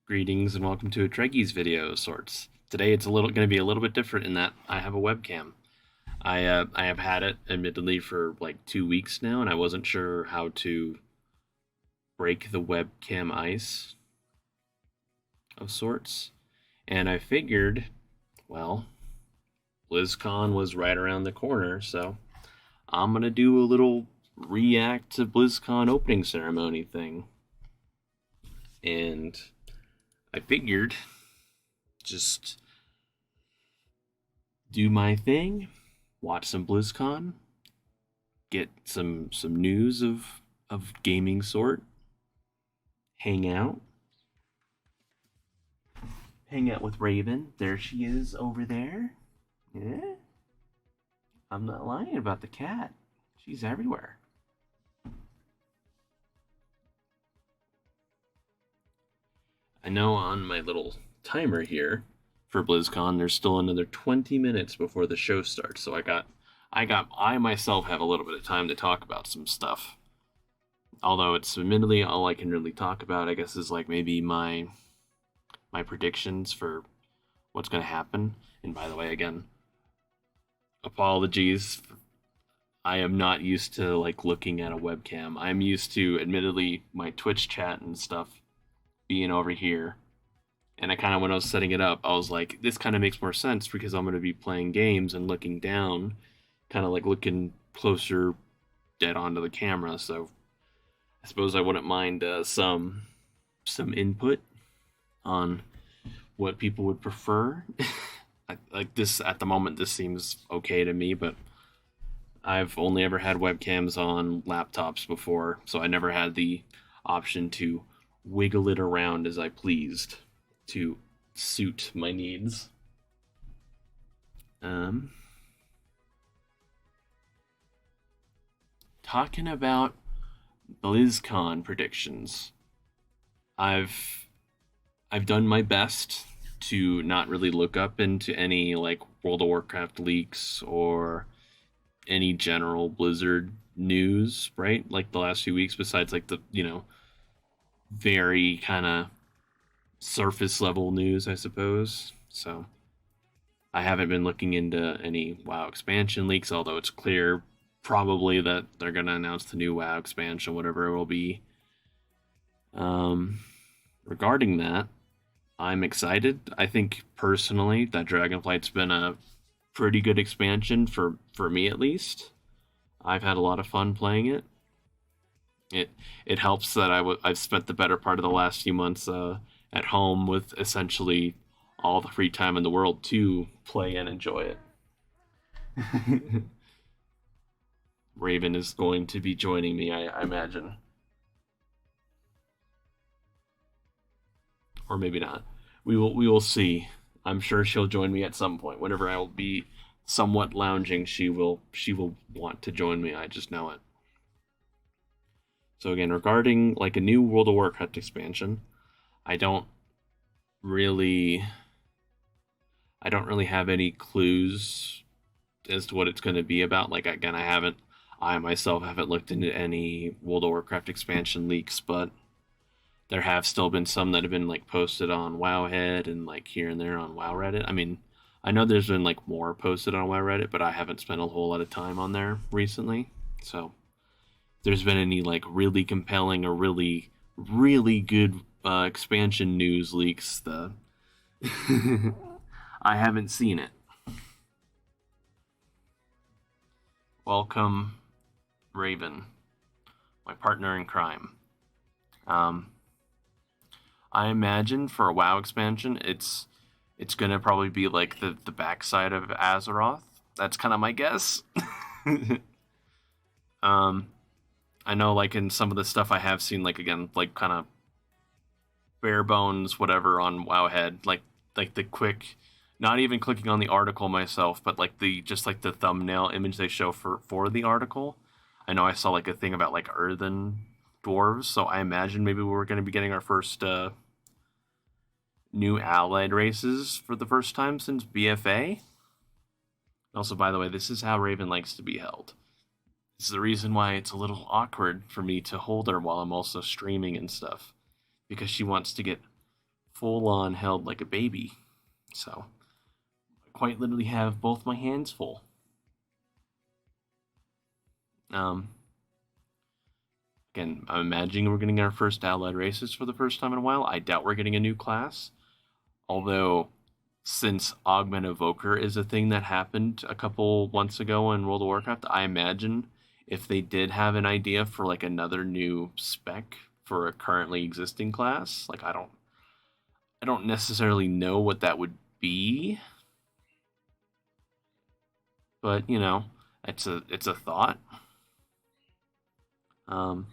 Greetings and welcome to a Treggyz video of sorts. Today it's going to be a little bit different in that I have a webcam. I have had it admittedly for like 2 weeks now, and I wasn't sure how to break the webcam ice of sorts. And I figured, well, Blizzcon was right around the corner, so I'm gonna do a little react to BlizzCon opening ceremony thing. And I figured just do my thing, watch some BlizzCon, get some news of gaming sort, hang out, hang out with Raven. There she is over there. Yeah, I'm not lying about the cat. She's everywhere. I know on my little timer here for BlizzCon, there's still another 20 minutes before the show starts, so I myself have a little bit of time to talk about some stuff. Although it's admittedly all I can really talk about, I guess, is like maybe my predictions for what's going to happen. And by the way, again, apologies. I am not used to like looking at a webcam. I'm used to, admittedly, my Twitch chat and stuff being over here. And I kind of, when I was setting it up, I was like, this kind of makes more sense because I'm going to be playing games and looking down, kind of like looking closer dead onto the camera. So I suppose I wouldn't mind some input on what people would prefer. Like this at the moment, this seems okay to me, but I've only ever had webcams on laptops before, so I never had the option to wiggle it around as I pleased to suit my needs. Talking about BlizzCon predictions, I've I've done my best to not really look up into any like World of Warcraft leaks or any general Blizzard news, right? Like the last few weeks, besides like the, very kind of surface level news, I suppose. So I haven't been looking into any WoW expansion leaks, although it's clear probably that they're going to announce the new WoW expansion, whatever it will be. Regarding that, I'm excited. I think personally that Dragonflight's been a pretty good expansion for me at least. I've had a lot of fun playing it. It helps that I've spent the better part of the last few months at home with essentially all the free time in the world to play and enjoy it. Raven is going to be joining me, I imagine, or maybe not. We will see. I'm sure she'll join me at some point. Whenever I will be somewhat lounging, she will want to join me. I just know it. So again, regarding like a new World of Warcraft expansion, I don't really I don't really have any clues as to what it's going to be about. Like again, I myself haven't looked into any World of Warcraft expansion leaks, but there have still been some that have been like posted on Wowhead and like here and there on WoW Reddit. I mean, I know there's been like more posted on WoW Reddit, but I haven't spent a whole lot of time on there recently. So if there's been any like really compelling or really good expansion news leaks, the I haven't seen it. Welcome, Raven, my partner in crime. Um, I imagine for a WoW expansion, it's gonna probably be like the backside of Azeroth. That's kind of my guess. um, I know like in some of the stuff I have seen, like again, like kind of bare bones, whatever on Wowhead, like the quick, not even clicking on the article myself, but like the just like the thumbnail image they show for the article. I know I saw like a thing about like earthen dwarves, so I imagine maybe we're going to be getting our first new allied races for the first time since BFA. Also, by the way, this is how Raven likes to be held. This is the reason why it's a little awkward for me to hold her while I'm also streaming and stuff, because she wants to get full on held like a baby. So I quite literally have both my hands full. Um, Again, I'm imagining we're getting our first allied races for the first time in a while. I doubt we're getting a new class. Although, since Augment Evoker is a thing that happened a couple months ago in World of Warcraft, I imagine if they did have an idea for like another new spec for a currently existing class, like I don't necessarily know what that would be, but you know, it's a thought. Um,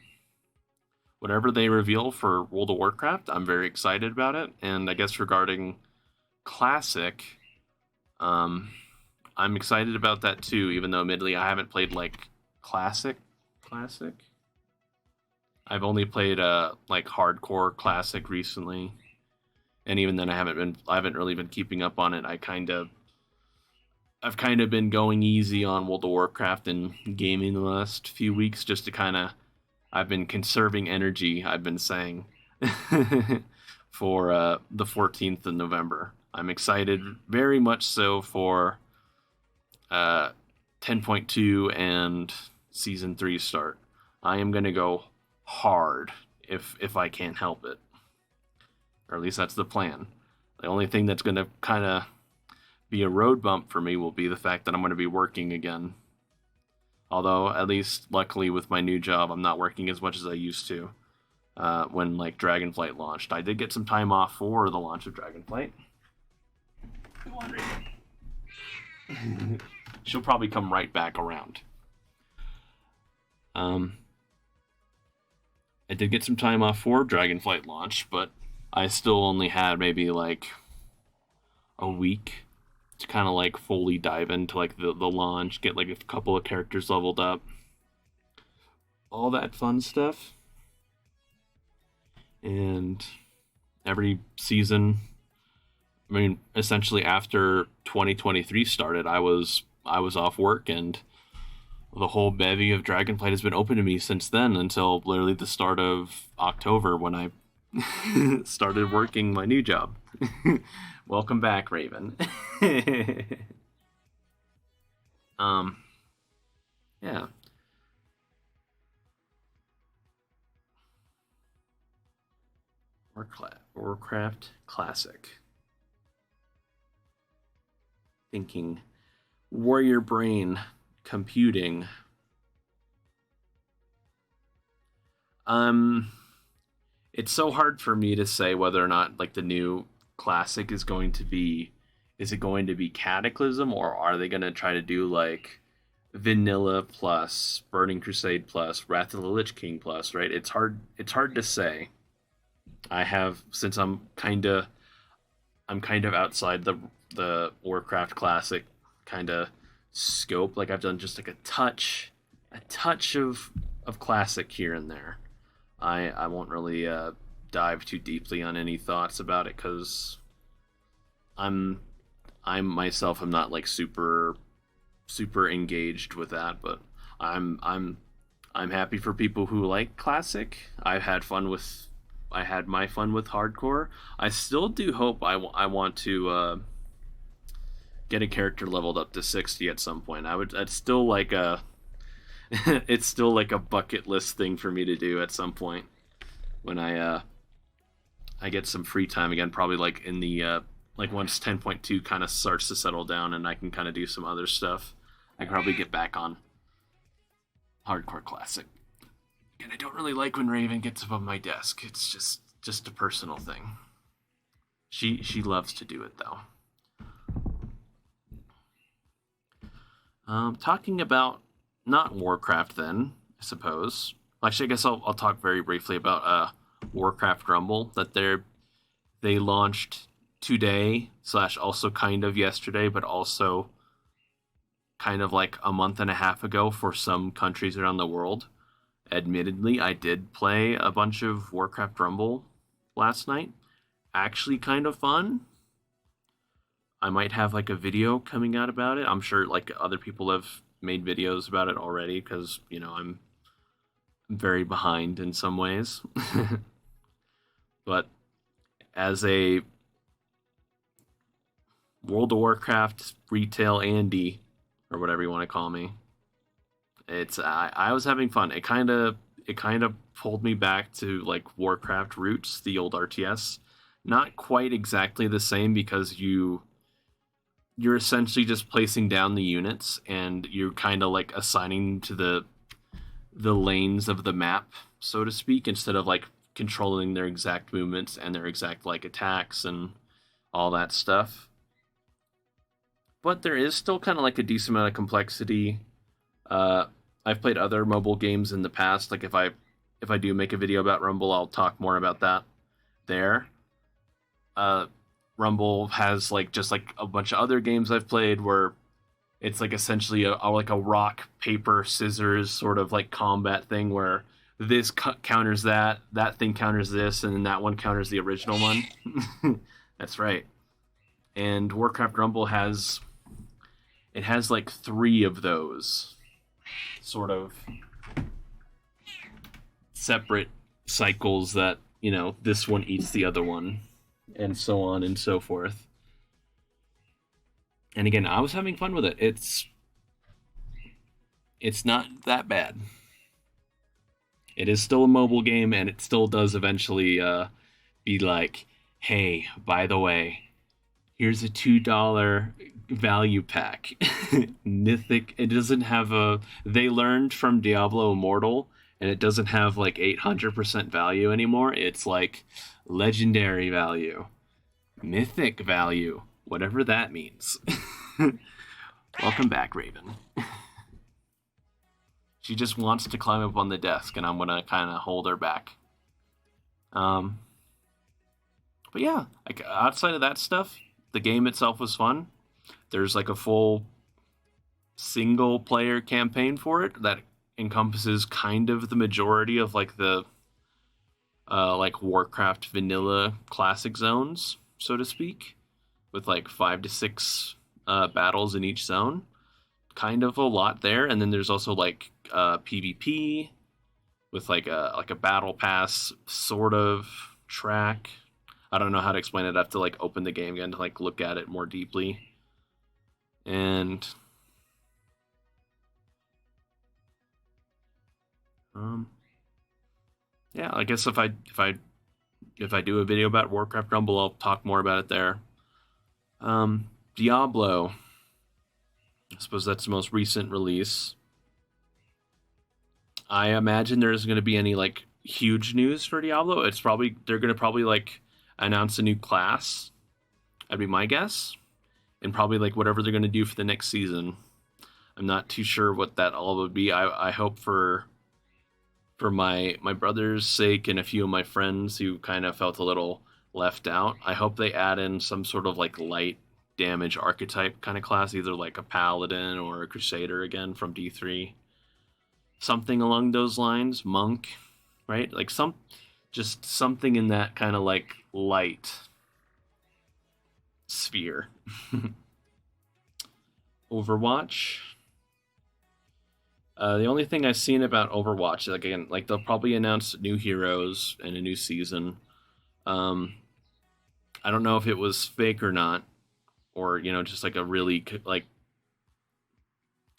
Whatever they reveal for World of Warcraft, I'm very excited about it. And I guess regarding Classic, um, I'm excited about that too. Even though admittedly I haven't played like Classic. I've only played like hardcore Classic recently, and even then I haven't really been keeping up on it. I've kind of been going easy on World of Warcraft and gaming the last few weeks just to kind of I've been conserving energy, I've been saying, for the 14th of November. I'm excited very much so for 10.2 and Season 3 start. I am going to go hard if I can't help it. Or at least that's the plan. The only thing that's going to kind of be a road bump for me will be the fact that I'm going to be working again. Although, at least, luckily, with my new job, I'm not working as much as I used to when, like, Dragonflight launched. I did get some time off for the launch of Dragonflight. Go on, Raven. She'll probably come right back around. I did get some time off for Dragonflight launch, but I still only had maybe, like, a week to kind of like fully dive into like the launch, get like a couple of characters leveled up, all that fun stuff. And every season, I mean, essentially after 2023 started, I was off work, and the whole bevy of Dragonflight has been open to me since then until literally the start of October when I started working my new job. Welcome back, Raven. Yeah. Warcraft Classic. Thinking. Warrior brain. Computing. It's so hard for me to say whether or not like the new Classic is it going to be Cataclysm, or are they going to try to do like Vanilla plus Burning Crusade plus Wrath of the Lich King plus, right? It's hard to say. I have since I'm kind of outside the Warcraft Classic kind of scope. Like I've done just like a touch of Classic here and there. I won't really dive too deeply on any thoughts about it because I'm myself am not like super engaged with that, but I'm happy for people who like Classic. I had my fun with hardcore. I still do hope I want to get a character leveled up to 60 at some point. That's still like a it's still like a bucket list thing for me to do at some point when I get some free time again, probably like in the like once 10.2 kind of starts to settle down and I can kind of do some other stuff. I can probably get back on hardcore Classic. And I don't really like when Raven gets above my desk. It's just a personal thing. She loves to do it though. Talking about not Warcraft then, I suppose. Actually, I guess I'll talk very briefly about Warcraft Rumble that they launched today / also kind of yesterday, but also kind of like a month and a half ago for some countries around the world. Admittedly, I did play a bunch of Warcraft Rumble last night. Actually kind of fun. I might have like a video coming out about it. I'm sure like other people have made videos about it already because, you know, I'm very behind in some ways. But as a World of Warcraft retail Andy, or whatever you want to call me, I was having fun. It kind of pulled me back to like Warcraft roots, the old RTS. Not quite exactly the same because you're essentially just placing down the units and you're kind of like assigning to the lanes of the map, so to speak, instead of like controlling their exact movements and their exact like attacks and all that stuff. But there is still kind of like a decent amount of complexity. Uh, I've played other mobile games in the past. Like if I do make a video about Rumble, I'll talk more about that there. Uh, Rumble has like just like a bunch of other games I've played where it's like essentially like a rock paper scissors sort of like combat thing where this counters that thing counters this, and then that one counters the original one. That's right. And Warcraft Rumble has like three of those sort of separate cycles that this one eats the other one, and so on and so forth. And again, I was having fun with it. It's not that bad. It is still a mobile game, and it still does eventually be like, hey, by the way, here's a $2 value pack. Mythic. It doesn't have a. They learned from Diablo Immortal, and it doesn't have like 800% value anymore. It's like legendary value, mythic value, whatever that means. Welcome back, Raven. She just wants to climb up on the desk, and I'm gonna kind of hold her back. But yeah, like outside of that stuff, the game itself was fun. There's like a full single player campaign for it that encompasses kind of the majority of like the like Warcraft vanilla classic zones, so to speak, with like 5 to 6 battles in each zone. Kind of a lot there, and then there's also like PvP with like a battle pass sort of track. I don't know how to explain it. I have to like open the game again to like look at it more deeply. And yeah, I guess if I do a video about Warcraft Rumble, I'll talk more about it there. Diablo, I suppose that's the most recent release. I imagine there isn't going to be any like huge news for Diablo. They're going to probably like announce a new class. That'd be my guess, and probably like whatever they're going to do for the next season. I'm not too sure what that all would be. I hope for my brother's sake and a few of my friends who kind of felt a little left out, I hope they add in some sort of like light damage archetype kind of class, either like a paladin or a crusader again from D3. Something along those lines, monk, right? Like just something in that kind of like light sphere. Overwatch. The only thing I've seen about Overwatch, like again, like they'll probably announce new heroes and a new season. I don't know if it was fake or not, or just like a really like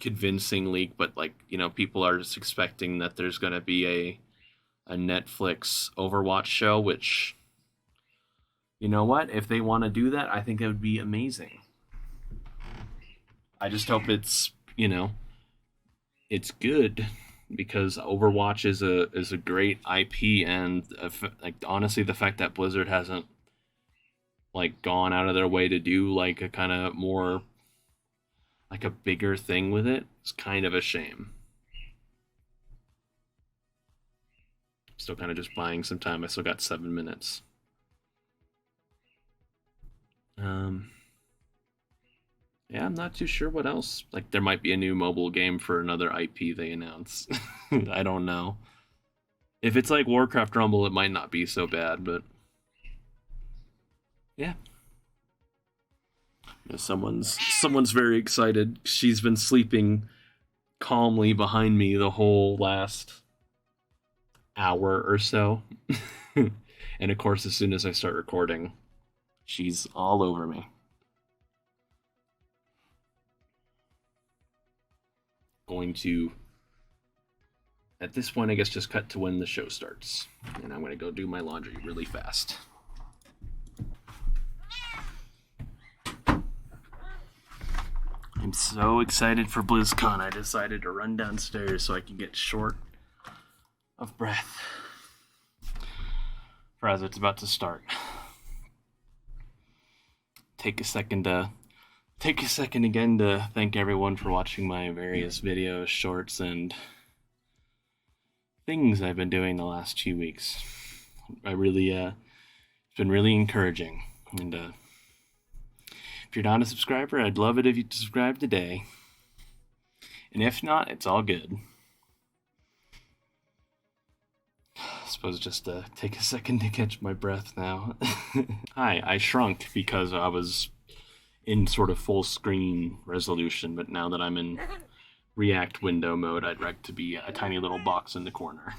convincing leak, but like people are just expecting that there's going to be a Netflix Overwatch show, which you know what, if they want to do that, I think it would be amazing. I just hope it's good, because Overwatch is a great IP, and like honestly, the fact that Blizzard hasn't like gone out of their way to do like a kind of more like a bigger thing with it, it's kind of a shame. Still kind of just buying some time. I still got 7 minutes. Yeah, I'm not too sure what else. Like, there might be a new mobile game for another IP they announce. I don't know. If it's like Warcraft Rumble, it might not be so bad, but yeah. Someone's very excited. She's been sleeping calmly behind me the whole last hour or so. And of course, as soon as I start recording, she's all over me. Going to, at this point, I guess just cut to when the show starts. And I'm going to go do my laundry really fast. I'm so excited for BlizzCon, I decided to run downstairs so I can get short of breath for as it's about to start. Take a second again to thank everyone for watching my various videos, shorts, and things I've been doing the last 2 weeks. I really, it's been really encouraging. And if you're not a subscriber, I'd love it if you'd subscribe today. And if not, it's all good. I suppose just take a second to catch my breath now. Hi, I shrunk because I was in sort of full screen resolution, but now that I'm in React window mode, I'd like to be a tiny little box in the corner.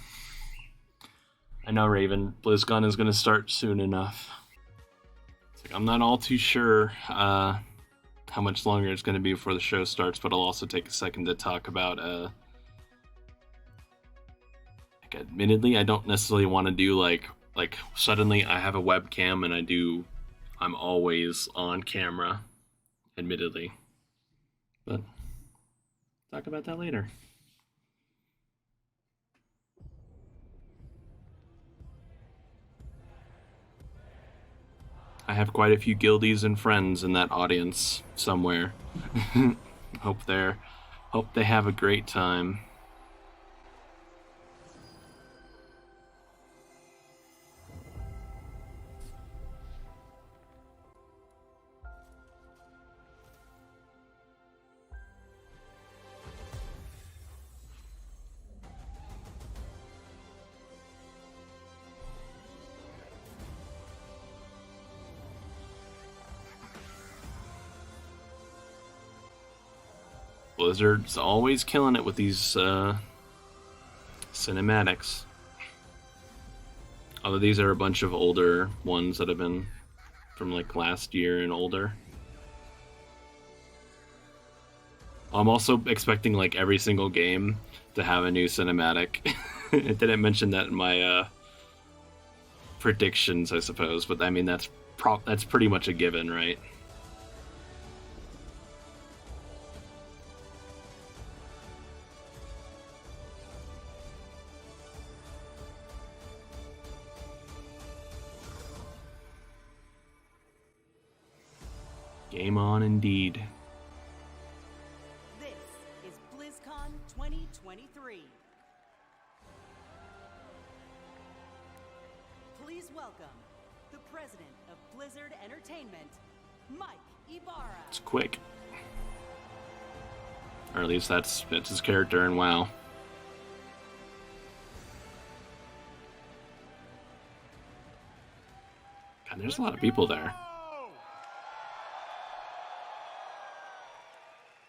I know, Raven, BlizzCon is going to start soon enough. I'm not all too sure how much longer it's going to be before the show starts, but I'll also take a second to talk about admittedly, I don't necessarily want to do like suddenly I have a webcam and I'm always on camera, admittedly. But talk about that later. I have quite a few guildies and friends in that audience somewhere. Hope they have a great time. Blizzard's always killing it with these cinematics. Although these are a bunch of older ones that have been from like last year and older. I'm also expecting like every single game to have a new cinematic. I didn't mention that in my predictions, I suppose, but I mean that's pretty much a given, right? Game on, indeed. This is BlizzCon 2023. Please welcome the president of Blizzard Entertainment, Mike Ibarra. It's quick. Or at least that's his character in WoW. God, there's a lot of people there.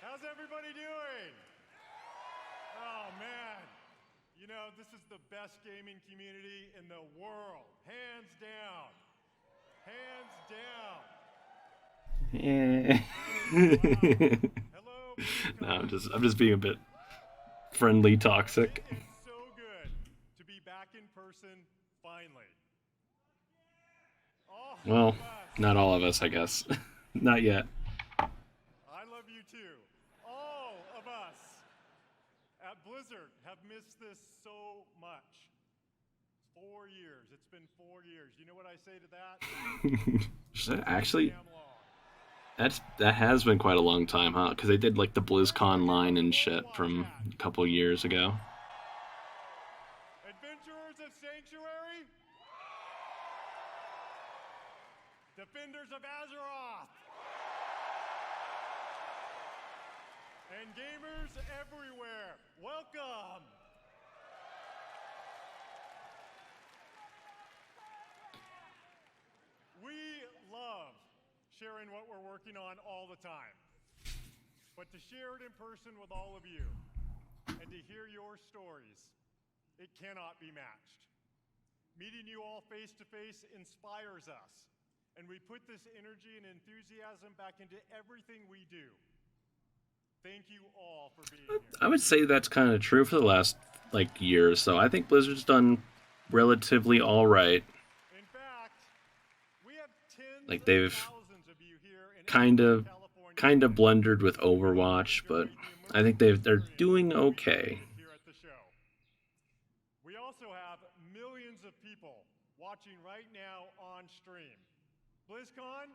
How's everybody doing? Oh man, you know, this is the best gaming community in the world, hands down. Hello. No, I'm just being a bit friendly, toxic. It's so good to be back in person finally. Well, not all of us, I guess. Not yet. I love you too. All of us at Blizzard have missed this so much. 4 years. It's been 4 years. You know what I say to that? Actually, that has been quite a long time, huh? Because they did like the BlizzCon line and shit from a couple years ago. Adventurers of Sanctuary, Defenders of Azeroth, and gamers everywhere, welcome! We love sharing what we're working on all the time. But to share it in person with all of you and to hear your stories, it cannot be matched. Meeting you all face to face inspires us, and we put this energy and enthusiasm back into everything we do. Thank you all for being here. I would say that's kind of true for the last like year or so. I think Blizzard's done relatively all right. In fact, we have tens Like of they've thousands of you here in kind of California blundered with Overwatch, but I think they're doing okay. here at the show. We also have millions of people watching right now on stream. BlizzCon,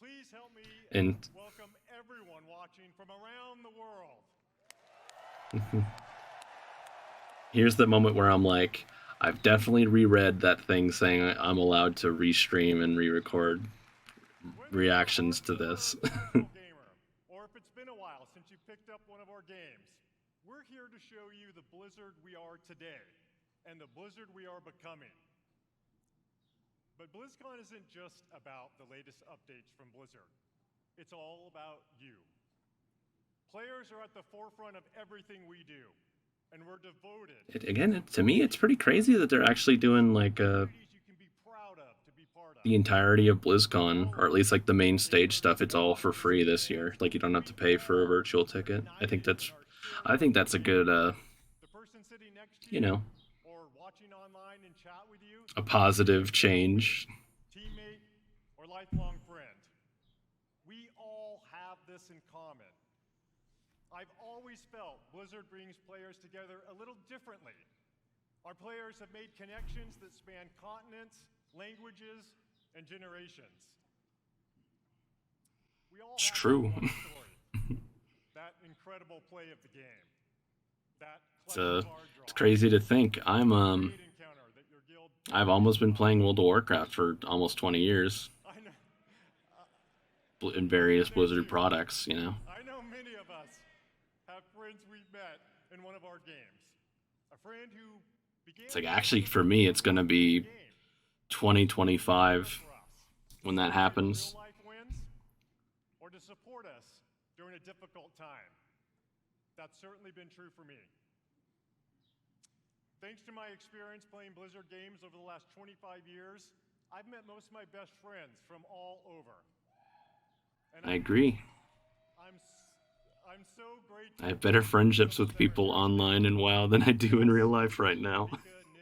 please help me And welcome everyone watching from around the world. here's the moment where I'm like, I've definitely reread that thing saying I'm allowed to restream and re-record reactions to this. Gamer, or if it's been a while since you picked up one of our games, we're here to show you the Blizzard we are today and the Blizzard we are becoming. But BlizzCon isn't just about the latest updates from Blizzard. It's all about you. Players are at the forefront of everything we do, and we're devoted. Again, to me, it's pretty crazy that they're actually doing like You can be proud of to be part of. the entirety of BlizzCon, or at least like the main stage stuff. It's all for free this year. Like you don't have to pay for a virtual ticket. I think that's a good, The person sitting next to you know, or watching online and chat with you, a positive change. teammate, or lifelong friend. We all have this in common. I've always felt Blizzard brings players together a little differently. Our players have made connections that span continents, languages, and generations. We all It's have true. that one story, that incredible play of the game. That It's clever card draw, it's crazy to think. great encounter that your guild I've almost been playing World of Warcraft for almost 20 years I know, in various Blizzard products. You know. I know many of us have friends we've met in one of our games. A friend who began It's like actually for me, it's gonna be 2025 when that happens. real life wins, or to support us during a difficult time. That's certainly been true for me. Thanks to my experience playing Blizzard games over the last 25 years, I've met most of my best friends from all over. And I agree. I'm so grateful. I have better friendships with people online in WoW than I do in real life right now.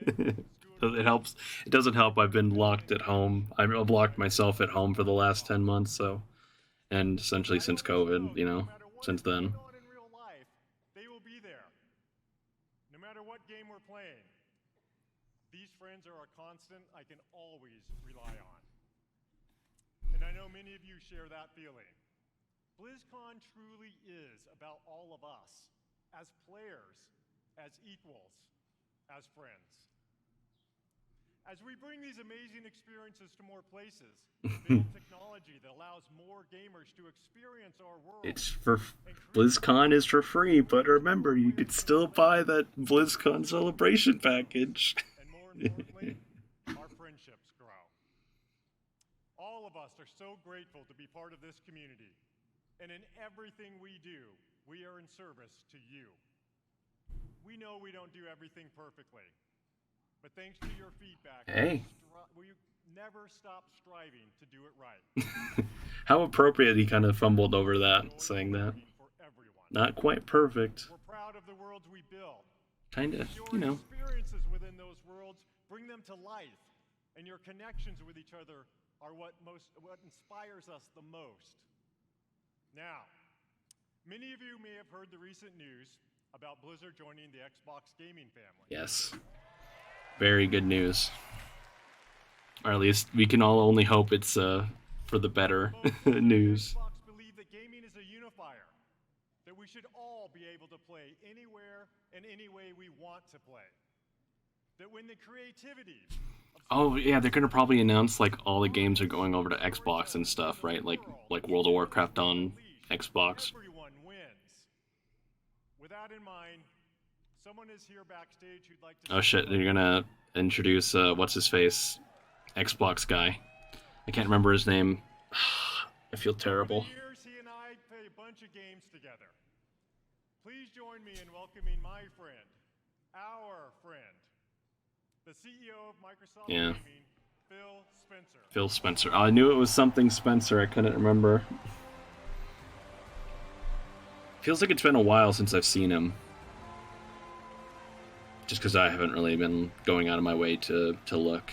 It helps. It doesn't help. I've been locked at home. I've locked myself at home for the last 10 months, so, and essentially since COVID, you know, since then. In real life, they will be there. No matter what game we're playing, these friends are a constant I can always rely on. And I know many of you share that feeling. BlizzCon truly is about all of us, as players, as equals, as friends. As we bring these amazing experiences to more places, build technology that allows more gamers to experience our world. It's for BlizzCon is for free, but remember, you could still buy that BlizzCon celebration package. And more importantly, our friendships grow. All of us are so grateful to be part of this community. And in everything we do, we are in service to you. We know we don't do everything perfectly, but thanks to your feedback, we never stop striving to do it right. How appropriate he kind of fumbled over that, saying that. For everyone. Not quite perfect. We're proud of the worlds we build. Kind of, Your you know. experiences within those worlds bring them to life, and your connections with each other are what inspires us the most. Now, many of you may have heard the recent news about Blizzard joining the Xbox gaming family. Yes. Very good news. Or at least we can all only hope it's for the better news. Xbox believe that gaming is a unifier, that we should all be able to play anywhere and any way we want to play. That when the creativity Oh yeah, they're gonna probably announce like all the games are going over to Xbox and stuff, right? Like World of Warcraft on Xbox. everyone wins. With that in mind, someone is here backstage who'd like to Oh shit, they're gonna introduce what's his face, Xbox guy. I can't remember his name. I feel terrible. For years, he and I play a bunch of games together. Please join me in welcoming my friend, our friend, the CEO of Microsoft Yeah. Gaming, Phil Spencer. Phil Spencer. I knew it was something Spencer. I couldn't remember. Feels like it's been a while since I've seen him. Just because I haven't really been going out of my way to look.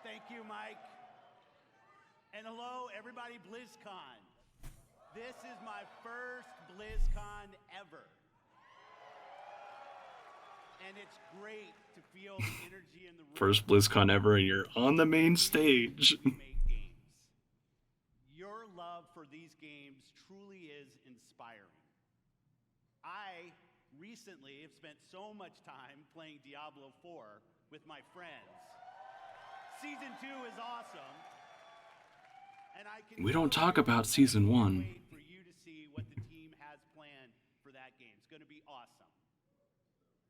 Thank you, Mike. And hello, everybody, BlizzCon. This is my first BlizzCon ever. And it's great to feel the energy in the room. First BlizzCon ever, and you're on the main stage. Games. Your love for these games truly is inspiring. I recently have spent so much time playing Diablo 4 with my friends. Season 2 is awesome. And I can We don't talk about Season 1. wait for you to see what the team has planned for that game. It's going to be awesome.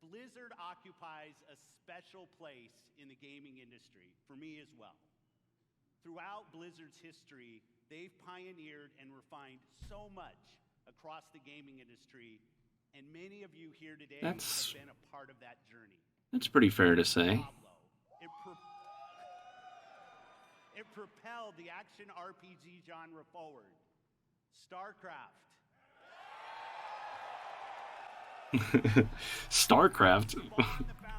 Blizzard occupies a special place in the gaming industry, for me as well. Throughout Blizzard's history, they've pioneered and refined so much across the gaming industry, and many of you here today have been a part of that journey. That's pretty fair to say. It propelled the action RPG genre forward. StarCraft. StarCraft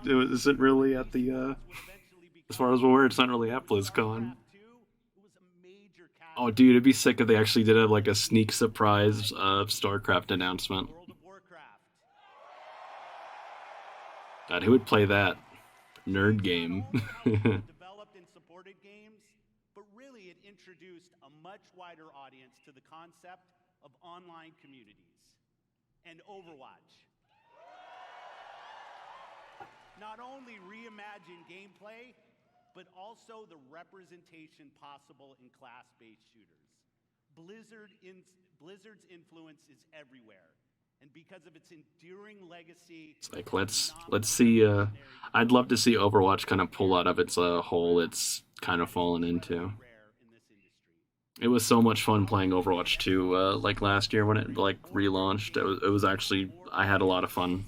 it isn't really at the as far as we're aware, it's not really at BlizzCon. Oh dude, it'd be sick if they actually did like a sneak surprise StarCraft announcement. God, who would play that? Nerd game. Developed and supported games, but really it introduced a much wider audience to the concept of online communities. And Overwatch not only reimagined gameplay, but also the representation possible in class-based shooters. Blizzard's influence is everywhere, and because of its enduring legacy, It's like let's see. I'd love to see Overwatch kind of pull out of its hole it's kind of fallen into. It was so much fun playing Overwatch 2 like last year when it like relaunched. It was actually I had a lot of fun.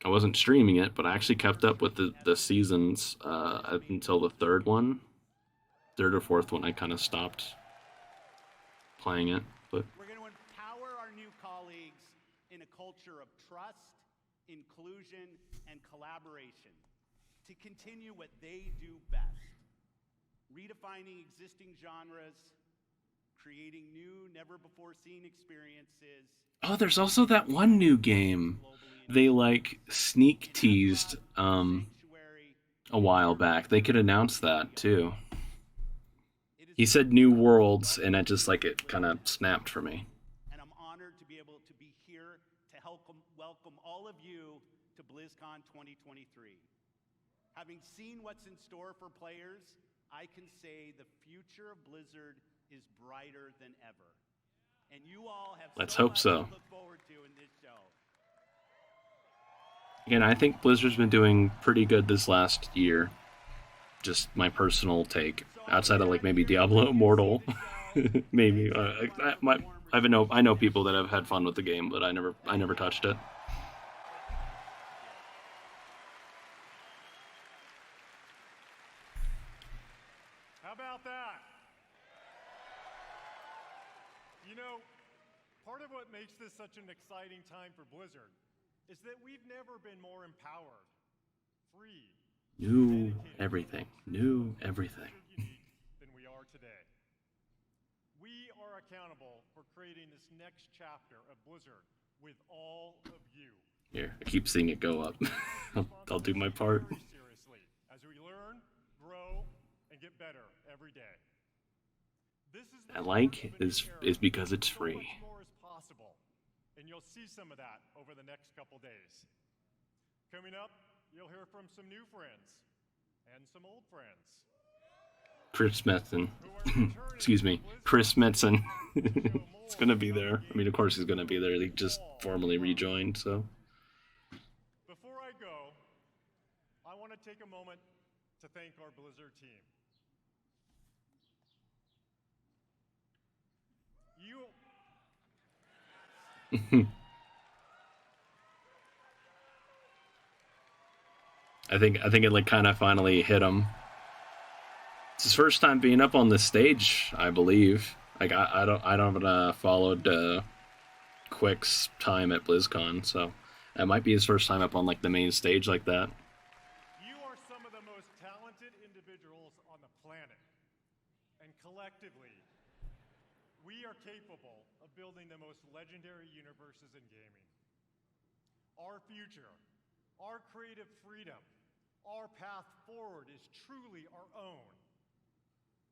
I wasn't streaming it, but I actually kept up with the seasons until the third or fourth one. I kind of stopped playing it. But we're going to empower our new colleagues in a culture of trust, inclusion, and collaboration to continue what they do best. Redefining existing genres, creating new, never-before-seen experiences. oh, there's also that one new game they like sneak teased a while back. They could announce that too. He said New Worlds, and it just like it kind of snapped for me. And I'm honored to be able to be here to help welcome all of you to BlizzCon 2023. Having seen what's in store for players, I can say the future of Blizzard is brighter than ever. And you all have Let's so hope much so. to look forward to in this show. Again, I think Blizzard's been doing pretty good this last year. Just my personal take. Outside of like maybe Diablo Immortal, maybe I know people that have had fun with the game, but I never touched it. How about that? You know, part of what makes this such an exciting time for Blizzard is that we've never been more empowered, free, New everything. than we are today. We are accountable for creating this next chapter of Blizzard with all of you. Here, I keep seeing it go up. I'll do my part. Very seriously, as we learn, grow, and get better every day. This is the I like start of a new is era. because it's So free. much more is possible, and you'll see some of that over the next couple days. Coming up, you'll hear from some new friends and some old friends. Chris Metzen. Excuse me, Chris Metzen. It's gonna be there. I mean, of course he's gonna be there. He just formally rejoined, so. Before I go, I want to take a moment to thank our Blizzard team. I think it like kind of finally hit him. It's his first time being up on the stage, I believe. Like I don't followed Quick's time at BlizzCon, so that might be his first time up on like the main stage like that. You are some of the most talented individuals on the planet. And collectively, we are capable of building the most legendary universes in gaming. Our future, our creative freedom, our path forward is truly our own.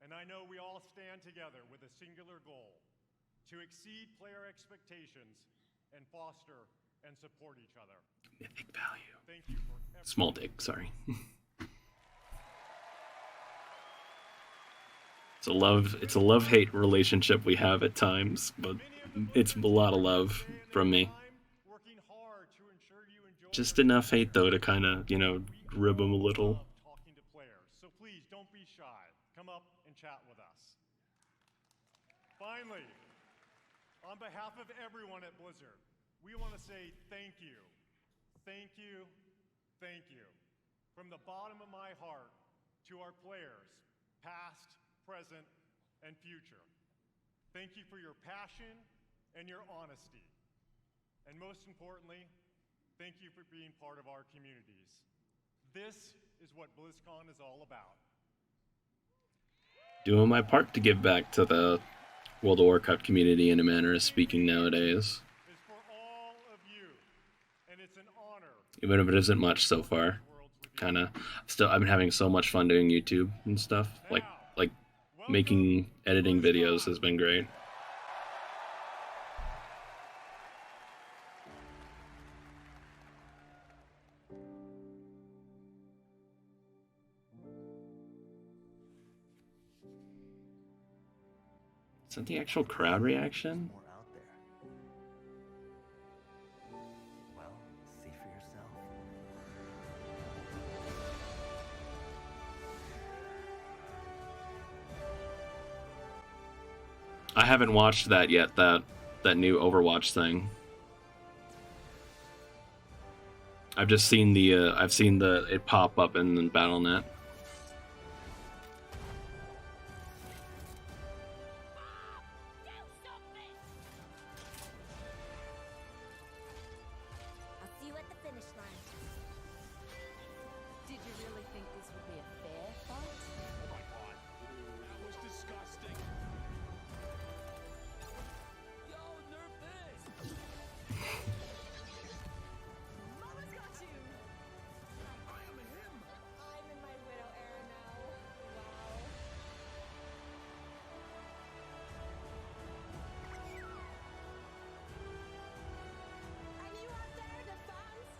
And I know we all stand together with a singular goal: to exceed player expectations and foster and support each other. Mythic value. Thank you for everything. Small dick, sorry. It's a love-hate relationship we have at times, but it's a lot of love from me. Working hard to ensure you enjoy Just the enough hate though to kind of, rib him a little. love talking to players. So please don't be shy. Come up and chat with us. Finally, on behalf of everyone at Blizzard, we want to say thank you. Thank you. Thank you. From the bottom of my heart to our players, past, present, and future. Thank you for your passion and your honesty. And most importantly, thank you for being part of our communities. This is what BlizzCon is all about. Doing my part to give back to the World of Warcraft community in a manner of speaking nowadays. Is for all of you, and it's an honor. Even if it isn't much so far. Kinda I've been having so much fun doing YouTube and stuff. Like making editing videos has been great. Is that the actual crowd reaction? More out there. Well, see for yourself. I haven't watched that yet, that new Overwatch thing. I've just seen it pop up in the BattleNet. I'll see you at the finish line. Did you really think this would be a fair fight? Oh my god. That was disgusting. Yo, nerf this! Mama's got you! I am him! I'm in my widow era now. Wow. And you out there, the fans,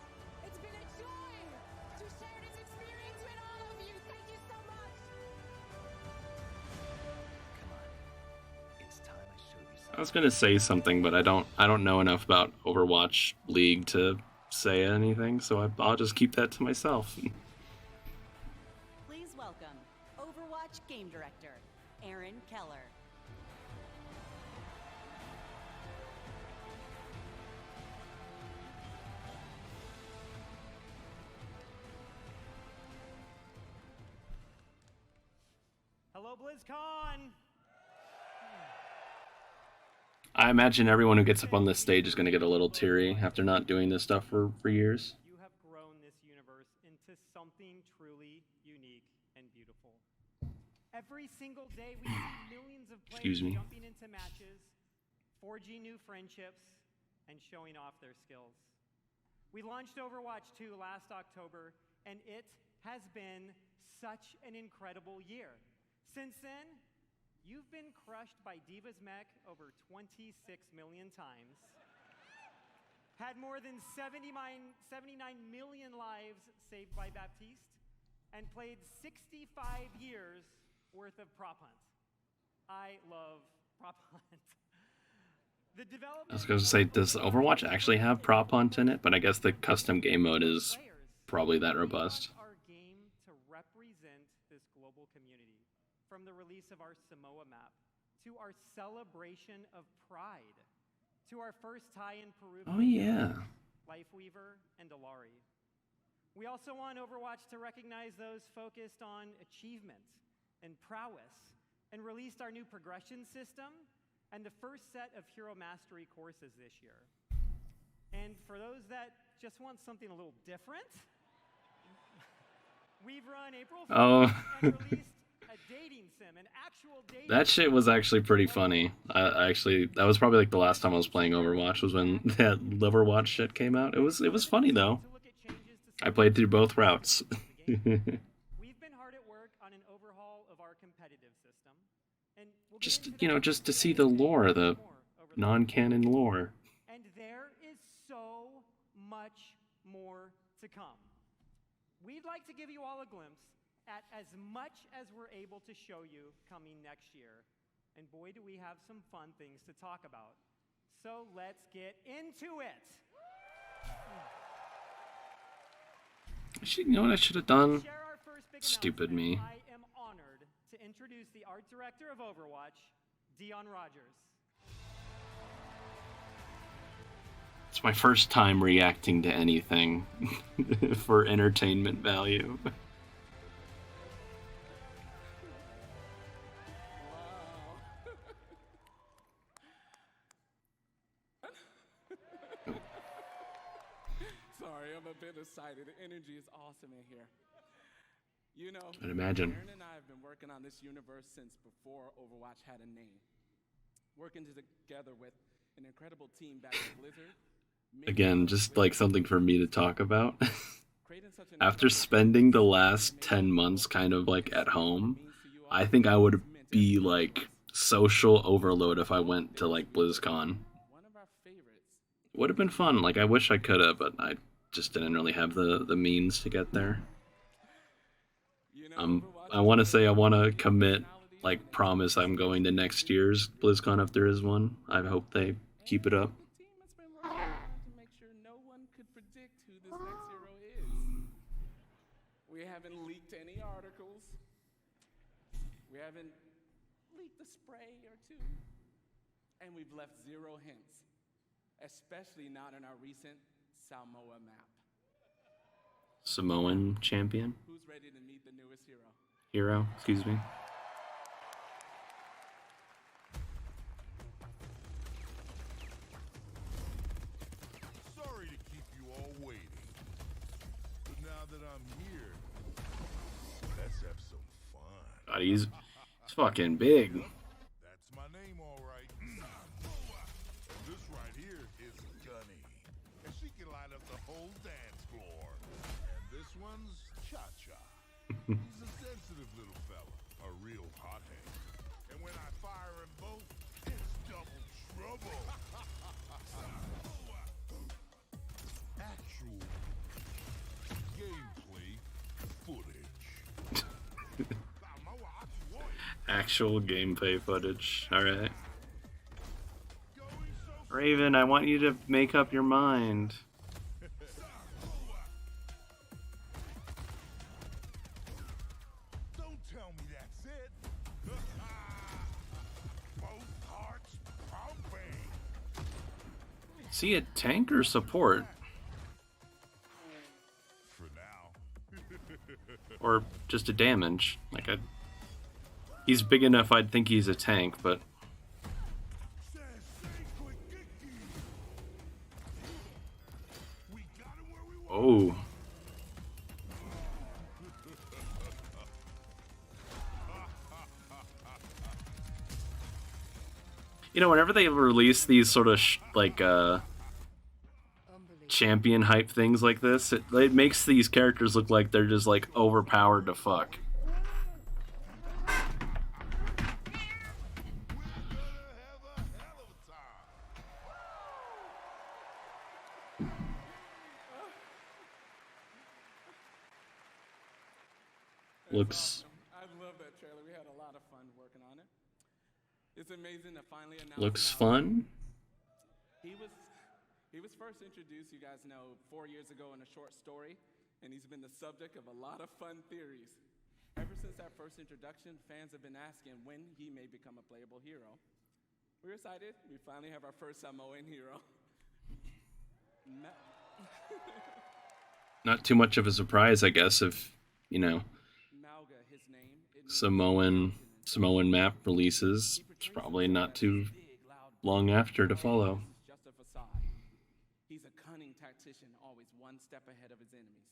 it's been a joy to share this experience with all of you. Thank you so much. Come on. It's time I showed you I something. was gonna say something, but I don't know enough about Overwatch League to say anything, so I'll just keep that to myself. Please welcome Overwatch Game Director, Aaron Keller. Hello, BlizzCon! I imagine everyone who gets up on this stage is gonna get a little teary after not doing this stuff for years. You have grown this universe into something truly unique and beautiful. Every single day, we see millions of players Excuse me. jumping into matches, forging new friendships, and showing off their skills. We launched Overwatch 2 last October, and it has been such an incredible year. Since then, you've been crushed by Diva's mech over 26 million times, had more than 79 million lives saved by Baptiste, and played 65 years worth of prop hunt. I love prop hunt. The development I was gonna say, does Overwatch actually have prop hunt in it? But I guess the custom game mode is probably that robust. We want our game to represent this global community, from the release of our Samoa map to our celebration of Pride to our first tie-in Peruvian Oh yeah. Lifeweaver and Alari. We also want Overwatch to recognize those focused on achievement and prowess, and released our new progression system and the first set of Hero Mastery courses this year. And for those that just want something a little different, we've run April 1st and released a dating sim, an actual dating That shit was actually pretty funny. That was probably like the last time I was playing Overwatch was when that Liverwatch shit came out. It was funny though. to look at changes to I played through both routes. the game. We've been hard at work on an overhaul of our competitive system. And we'll get Just, into you know, that just to see the lore, the more over the non-canon lore. And there is so much more to come. We'd like to give you all a glimpse at as much as we're able to show you coming next year. And boy, do we have some fun things to talk about. So let's get into it. You know what I should have done? Share our first big Stupid announcement. me. I am honored to introduce the art director of Overwatch, Dion Rogers. It's my first time reacting to anything for entertainment value. Sorry, I'm a bit excited. The energy is awesome in here. You know, I'd imagine. Aaron and I have been working on this universe since before Overwatch had a name. Working together with an incredible team back at Blizzard. Again, just like something for me to talk about. Creating such an After spending the last 10 months kind of like at home, I think I would be like social overload if I went to like BlizzCon. one of our favorites. Would have been fun. Like I wish I could have, but I just didn't really have the means to get there. You know, I want to say I want to commit, like promise I'm going to next year's BlizzCon if there is one. I hope they keep it up. The team has been working hard to make sure no one could predict who this next hero is. We haven't leaked any articles. We haven't leaked a spray or two. And we've left zero hints, especially not in our recent Samoa map. Samoan champion? Who's ready to meet the newest hero? Hero, excuse me. Sorry to keep you all waiting. But now that I'm here, let's have some fun. God, he's fucking big. That's my name, all right. This right here is Gunny. And she can light up the whole dance floor. And this one's Cha-Cha. He's a sensitive little fella, a real hothead. And when I fire them both, it's double trouble. Actual gameplay footage. Actual gameplay footage. Alright. Raven, I want you to make up your mind. Don't tell me that's it. Both hearts pumping. Is he a tank or support? For now. Or just a damage? Like he's big enough I'd think he's a tank, but We got him where we want. oh. You know, whenever they release these sort of champion hype things like this, it makes these characters look like they're just like overpowered to fuck. Looks I love that trailer. We had a lot of fun working on it. It's amazing to finally announce. looks now- fun. He was first introduced, you guys know, 4 years ago in a short story, and he's been the subject of a lot of fun theories. Ever since that first introduction, fans have been asking when he may become a playable hero. We're excited. We finally have our first Samoan hero. Not too much of a surprise, I guess, if, you know, Mauga, his name. Samoan map releases. It's probably not too long after to follow. Just a facade. He's a cunning tactician, always one step ahead of his enemies.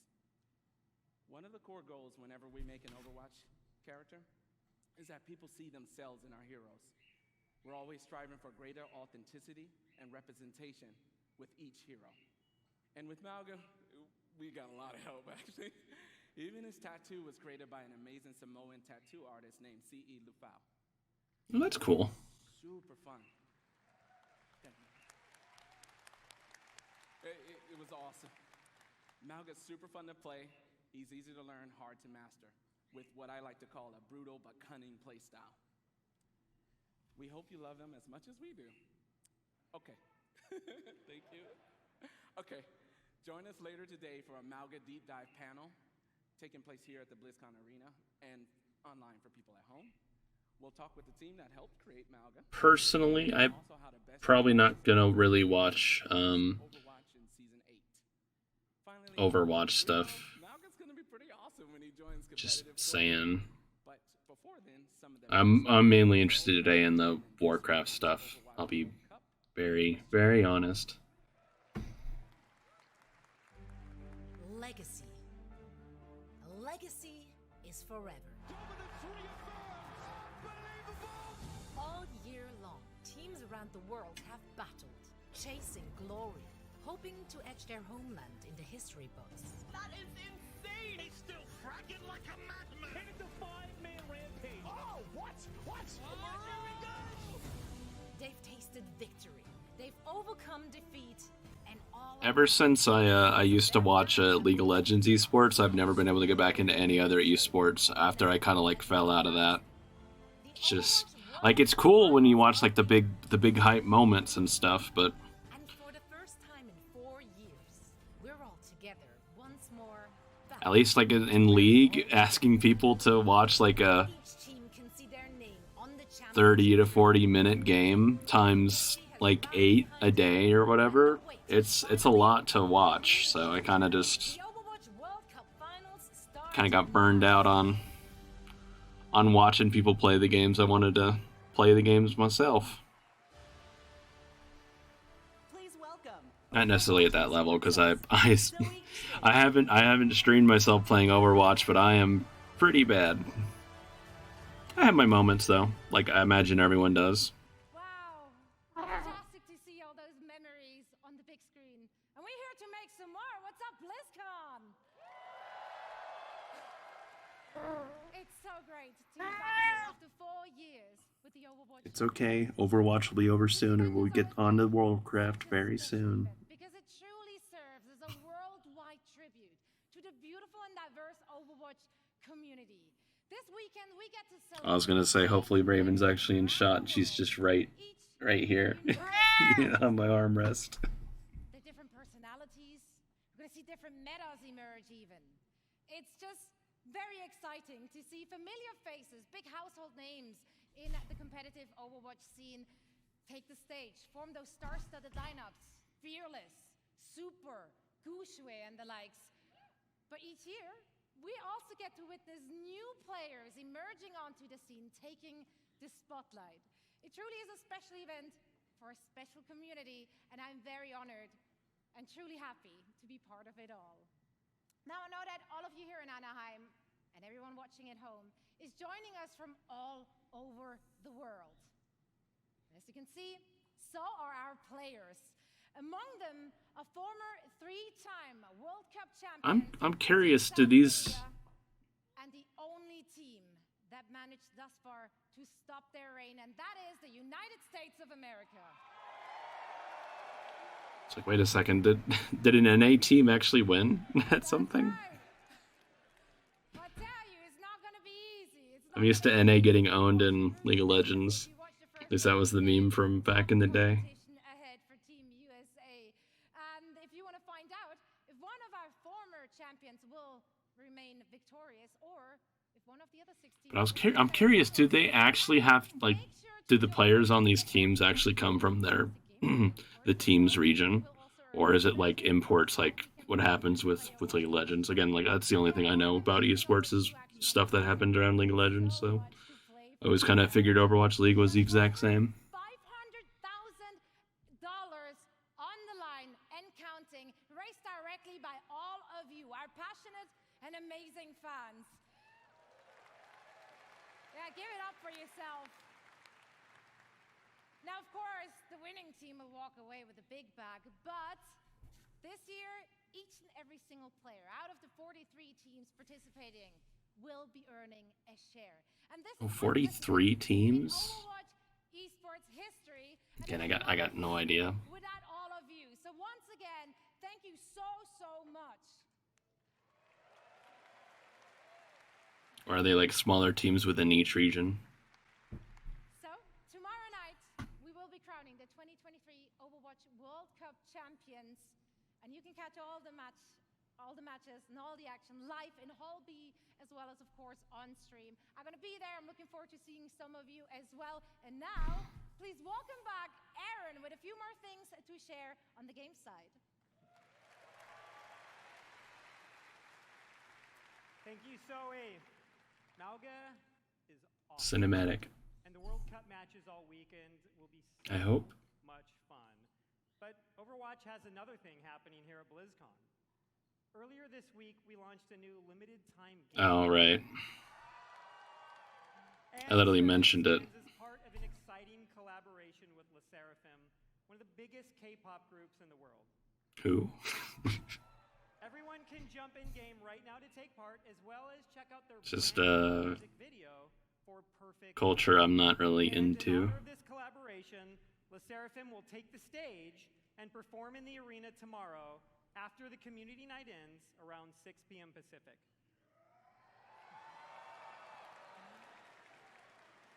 One of the core goals whenever we make an Overwatch character is that people see themselves in our heroes. We're always striving for greater authenticity and representation with each hero. And with Mauga, we got a lot of help, actually. Even his tattoo was created by an amazing Samoan tattoo artist named C.E. Lufau. Well, that's cool. Super fun. Thank you. It was awesome. Mauga's super fun to play. He's easy to learn, hard to master, with what I like to call a brutal but cunning playstyle. We hope you love him as much as we do. Okay. Thank you. Okay. Join us later today for a Mauga Deep Dive panel taking place here at the Blizzcon Arena and online for people at home. We'll talk with the team that helped create Mauga. Personally, I'm probably not gonna really watch Overwatch in Season 8. Finally, Overwatch stuff. Mauga's gonna be pretty awesome when he joins Just competitive saying. But before then, some of them I'm mainly interested today in the Warcraft stuff. I'll be very, very honest. Legacy. A legacy is forever. All year long, teams around the world have battled, chasing glory, hoping to etch their homeland in the history books. That is insane! He's still fracking like a madman! It's a 5-man rampage! Oh, what? What? They've tasted victory. They've overcome defeat. Ever since I used to watch League of Legends esports, I've never been able to get back into any other esports after I kind of like fell out of that. It's just like it's cool when you watch like the big hype moments and stuff, but And for the first time in 4 years, we're all together once more. at least like in League, asking people to watch like a Each team can see their name on the champion. 30 to 40 minute game times like 8 a day or whatever. It's a lot to watch, so I kind of just The Overwatch World Cup Finals start kind of got burned out on watching people play the games. I wanted to play the games myself. Please welcome. Not necessarily at that level, because I haven't streamed myself playing Overwatch, but I am pretty bad. I have my moments though, like I imagine everyone does. Wow. Fantastic to see all those memories on the big screen. And we're here to make some more. What's up, BlizzCon? It's so great to be back here after 4 years with the Overwatch. It's okay. Overwatch will be over soon, and we'll get on to Warcraft very soon. Because it truly serves as a worldwide tribute to the beautiful and diverse Overwatch community. This weekend we get to celebrate. I was gonna say, hopefully Raven's actually in shot. She's just right here on my armrest. The different personalities. We're gonna see different metas emerge even. It's just very exciting to see familiar faces, big household names in the competitive Overwatch scene take the stage, form those star-studded lineups, Fearless, Super, Gushue, and the likes. But each year, we also get to witness new players emerging onto the scene, taking the spotlight. It truly is a special event for a special community, and I'm very honored and truly happy to be part of it all. Now, I know that all of you here in Anaheim and everyone watching at home is joining us from all over the world. And as you can see, so are our players. Among them, a former 3-time World Cup champion. I'm curious. Do these? And the only team that managed thus far to stop their reign, and that is the United States of America. It's like, wait a second. Did an NA team actually win at something? I tell you, it's not gonna be easy. I'm used to NA getting owned in League of Legends. At least that was the meme from back in the day. Ahead for Team USA. And if you want to find out if one of our former champions will remain victorious or if one of the other 16 But I'm curious. Do they actually have like the players on these teams actually come from their the team's region, or is it like imports like what happens with League of Legends? Again, like that's the only thing I know about esports is stuff that happened around League of Legends. So I always kind of figured Overwatch League was the exact same. $500,000 on the line and counting, raised directly by all of you, our passionate and amazing fans. Yeah, give it up for yourself. Now, of course, the winning team will walk away with a big bag, but this year, each and every single player out of the 43 teams participating will be earning a share. And this is 43 teams? Overwatch esports history. Again, I got no idea. Without all of you. So once again, thank you so much. Or are they like smaller teams within each region? So, tomorrow night, we will be crowning the 2023 Overwatch World Cup champions. And you can catch all the matches and all the action live in Hall B, as well as, of course, on stream. I'm going to be there. I'm looking forward to seeing some of you as well. And now, please welcome back Aaron with a few more things to share on the game side. Thank you, Zoe. Malga is awesome. Cinematic. And the World Cup matches all weekend will be so I hope. much fun. But Overwatch has another thing happening here at Blizzcon. Earlier this week, we launched a new limited time game. Oh, right. I literally mentioned it. As part of an exciting collaboration with Le Sserafim, one of the biggest K-pop groups in the world. Who? Everyone can jump in game right now to take part, as well as check out their Just music video for perfect culture I'm not really and into. in honor of this collaboration, Le Sserafim will take the stage and perform in the arena tomorrow after the community night ends around 6 p.m. Pacific.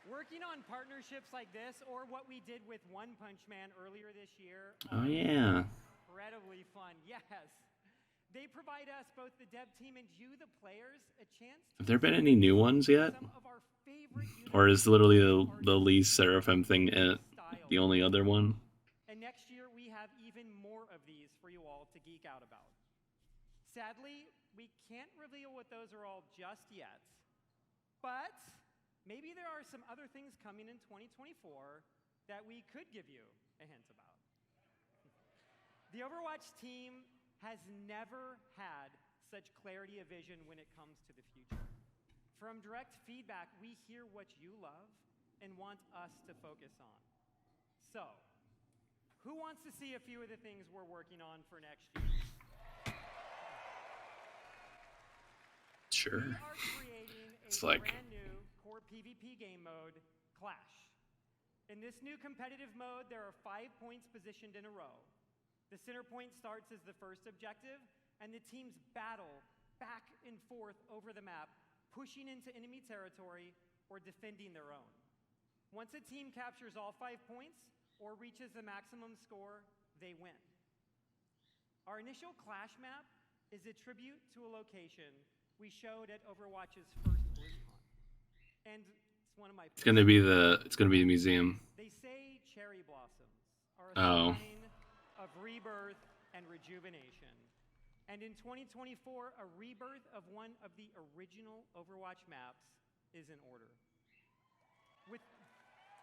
Working on partnerships like this, or what we did with One Punch Man earlier this year. Oh yeah. Incredibly fun, yes. They provide us, both the dev team and you, the players, a chance to Have there been any new ones yet? some of our favorite Or is literally the Lee Seraphim thing the only other one? And next year, we have even more of these for you all to geek out about. Sadly, we can't reveal what those are all just yet. But maybe there are some other things coming in 2024 that we could give you a hint about. The Overwatch team has never had such clarity of vision when it comes to the future. From direct feedback, we hear what you love and want us to focus on. So, who wants to see a few of the things we're working on for next year? Sure. We are creating It's a like brand new core PvP game mode, Clash. In this new competitive mode, there are 5 points positioned in a row. The center point starts as the first objective, and the teams battle back and forth over the map, pushing into enemy territory or defending their own. Once a team captures all 5 points or reaches the maximum score, they win. Our initial Clash map is a tribute to a location we showed at Overwatch's first Blizzcon. And it's one of my it's gonna be the museum. They say cherry blossoms are a sign of rebirth and rejuvenation. And in 2024, a rebirth of one of the original Overwatch maps is in order.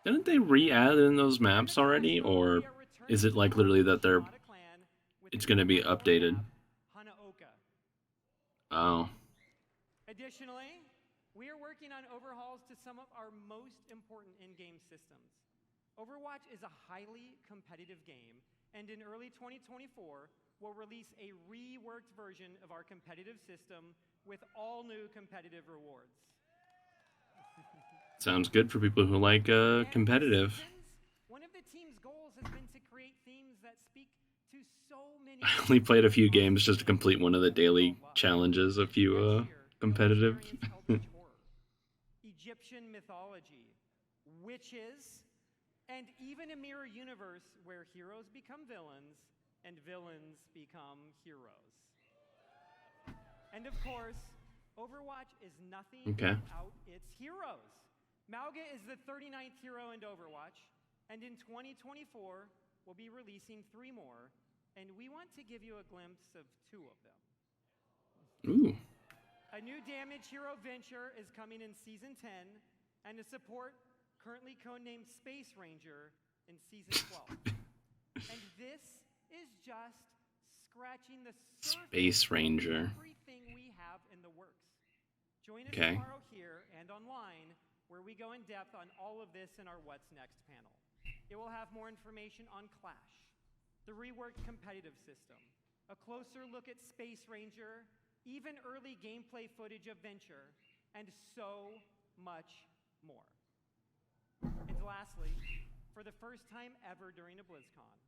Didn't they re-add in those maps already, or is it like literally that it's gonna be updated? Oh. Additionally, we are working on overhauls to some of our most important in-game systems. Overwatch is a highly competitive game, and in early 2024, we'll release a reworked version of our competitive system with all new competitive rewards. Sounds good for people who like competitive. One of the team's goals has been to create themes that speak to so many. I only played a few games just to complete one of the daily challenges, a few competitive. Egyptian mythology, witches, and even a mirror universe where heroes become villains and villains become heroes. And of course, Overwatch is nothing without its heroes. Mauga is the 39th hero in Overwatch, and in 2024, we'll be releasing 3 more, and we want to give you a glimpse of 2 of them. Ooh. A new damage hero venture is coming in Season 10, and a support currently codenamed Space Ranger in Season 12. And this is just scratching the surface Space Ranger. of everything we have in the works. Join us Okay. tomorrow here and online, where we go in depth on all of this in our What's Next panel. It will have more information on Clash, the reworked competitive system, a closer look at Space Ranger, even early gameplay footage of Venture, and so much more. And lastly, for the first time ever during a Blizzcon,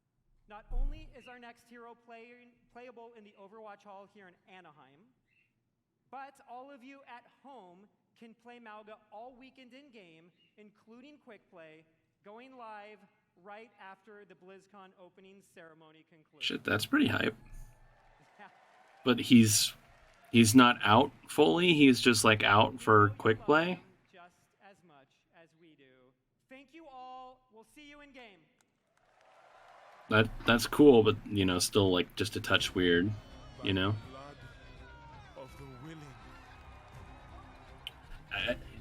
not only is our next hero playable in the Overwatch Hall here in Anaheim, but all of you at home can play Mauga all weekend in-game, including Quick Play, going live right after the BlizzCon opening ceremony concludes. Shit, that's pretty hype. Yeah. But he's not out fully. He's just like out for quick play. Just as much as we do. Thank you all. We'll see you in game. That's cool, but you know, still like just a touch weird, you know. Blood of the willing.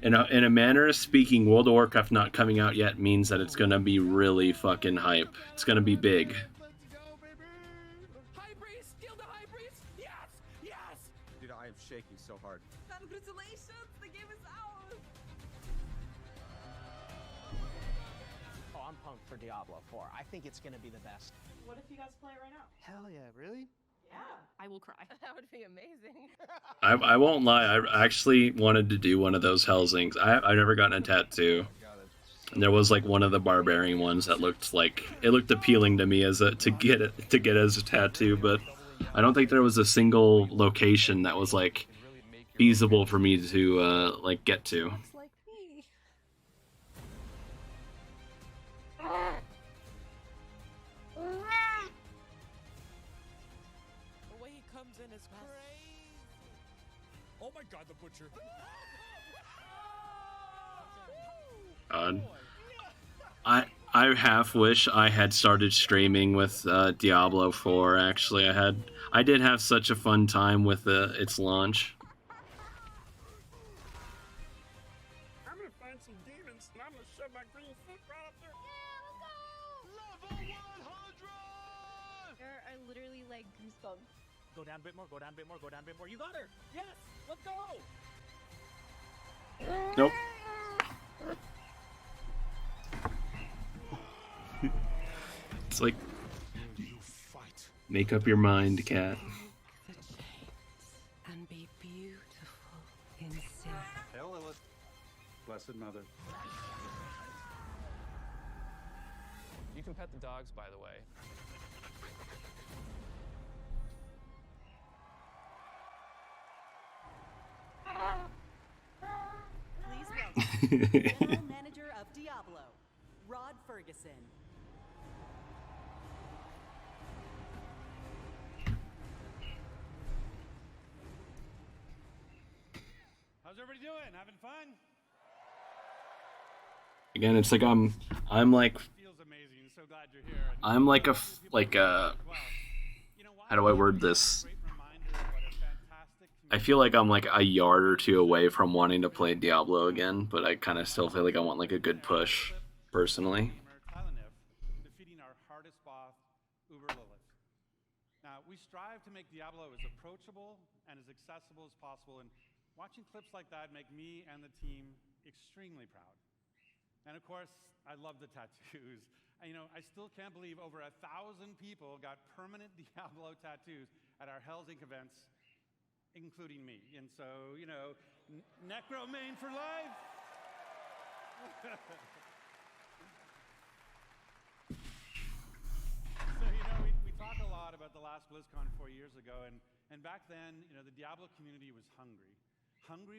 In a manner of speaking, World of Warcraft not coming out yet means that it's gonna be really fucking hype. It's gonna be big. Let's go, baby! High breeze! Steal the high breeze! Yes! Yes! Dude, I am shaking so hard. Congratulations! The game is out! Oh, I'm pumped for Diablo 4. I think it's gonna be the best. What if you guys play right now? Hell yeah, really? Yeah. I will cry. That would be amazing. I won't lie. I actually wanted to do one of those Helsings. I've never gotten a tattoo, and there was like one of the barbarian ones that looked like it looked appealing to me as to get as a tattoo, but I don't think there was a single location that was like feasible for me to like get to. Looks like me. The way he comes in is crazy. Oh my god, the butcher. God. I half wish I had started streaming with Diablo 4. Actually, I did have such a fun time with its launch. I'm gonna find some demons and I'm gonna shove my green foot right up there. Yeah, let's go! Level 100! I literally like goosebumps. Go down a bit more, go down a bit more, go down a bit more. You got her! Yes! Let's go! Nope. It's like, make up your mind, cat. The chains and be beautiful in sin. Hail Lilith, Blessed Mother. You can pet the dogs, by the way. Please welcome General Manager of Diablo, Rod Ferguson. How's everybody doing? Having fun? Again, it's like I'm like Feels amazing. So glad you're here. And I'm like a you know, how do I word this? great reminder of what a fantastic I feel like I'm like a yard or two away from wanting to play Diablo again, but I kind of still feel like I want like a good push, personally. defeating our hardest boss, Uber Lilith. Now, we strive to make Diablo as approachable and as accessible as possible, and watching clips like that make me and the team extremely proud. And of course, I love the tattoos. And, you know, I still can't believe over 1,000 people got permanent Diablo tattoos at our Hells Inc. events, including me. And so, you know, Necro Main for life. So, you know, we talk a lot about the last BlizzCon 4 years ago, and back then, you know, the Diablo community was hungry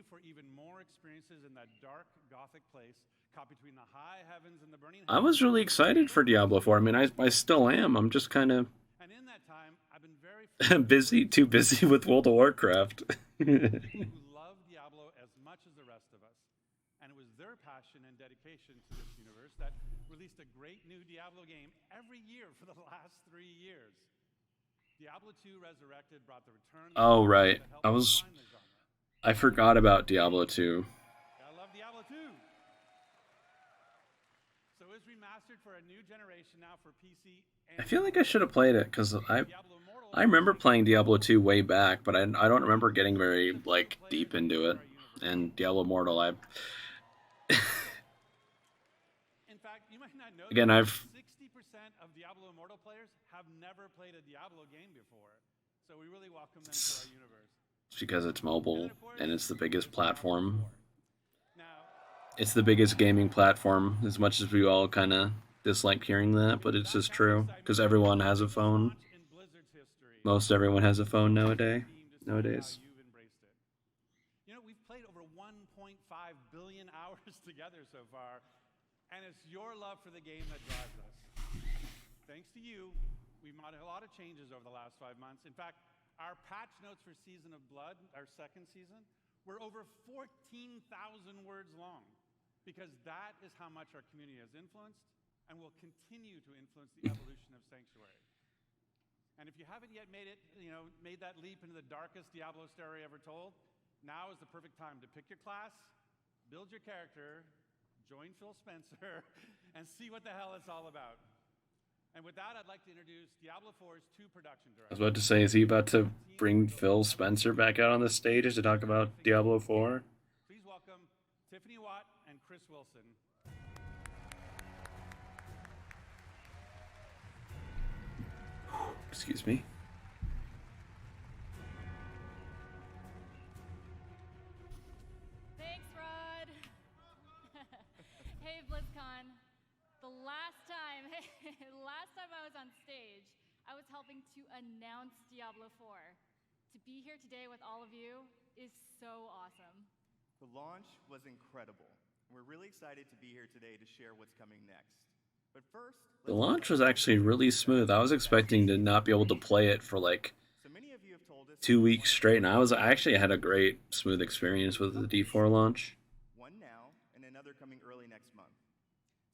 for even more experiences in that dark, gothic place caught between the high heavens and the burning I was really excited for Diablo 4. I mean, I still am. I'm just kind of And in that time, I've been very too busy with World of Warcraft. who love Diablo as much as the rest of us, and it was their passion passion and dedication to this universe that released a great new Diablo game every year for the last 3 years. Diablo 2 Resurrected brought the return of Oh, right. that helped define the genre. I forgot about Diablo 2. I love Diablo 2. So it's remastered for a new generation now for PC and I feel like I should have played it because I remember playing Diablo 2 way back, but I don't remember getting very like deep into it. And Diablo Immortal, In fact, you might not know again, that I've 60% of Diablo Immortal players have never played a Diablo game before. So we really welcome them to our universe. it's because it's mobile and it's the biggest platform. Now, It's the biggest gaming platform. As much as we all kind of dislike hearing that, but it's just true because everyone has a phone. in Blizzard's history, Most everyone has a phone nowadays. how you've embraced it. You know, we've played over 1.5 billion hours together so far, and it's your love for the game that drives us. Thanks to you, we've made a lot of changes over the last 5 months. In fact, our patch notes for Season of Blood, our second season, were over 14,000 words long, because that is how much our community has influenced and will continue to influence the evolution of Sanctuary. And if you haven't yet made that leap into the darkest Diablo story ever told, now is the perfect time to pick your class, build your character, join Phil Spencer, and see what the hell it's all about. And with that, I'd like to introduce Diablo 4's 2 production I directors. was about to say, is he about to bring Phil Spencer back out on the stage to talk about Diablo 4? Please welcome Tiffany Watt and Chris Wilson. Excuse me. Thanks, Rod. Hey, Blizzcon. Last time I was on stage, I was helping to announce Diablo 4. To be here today with all of you is so awesome. The launch was incredible. We're really excited to be here today to share what's coming next. But first, The launch was actually really smooth. I was expecting to not be able to play it for like so many of you have told us 2 weeks straight, and I actually had a great smooth experience with the D4 launch. one now and another coming early next month.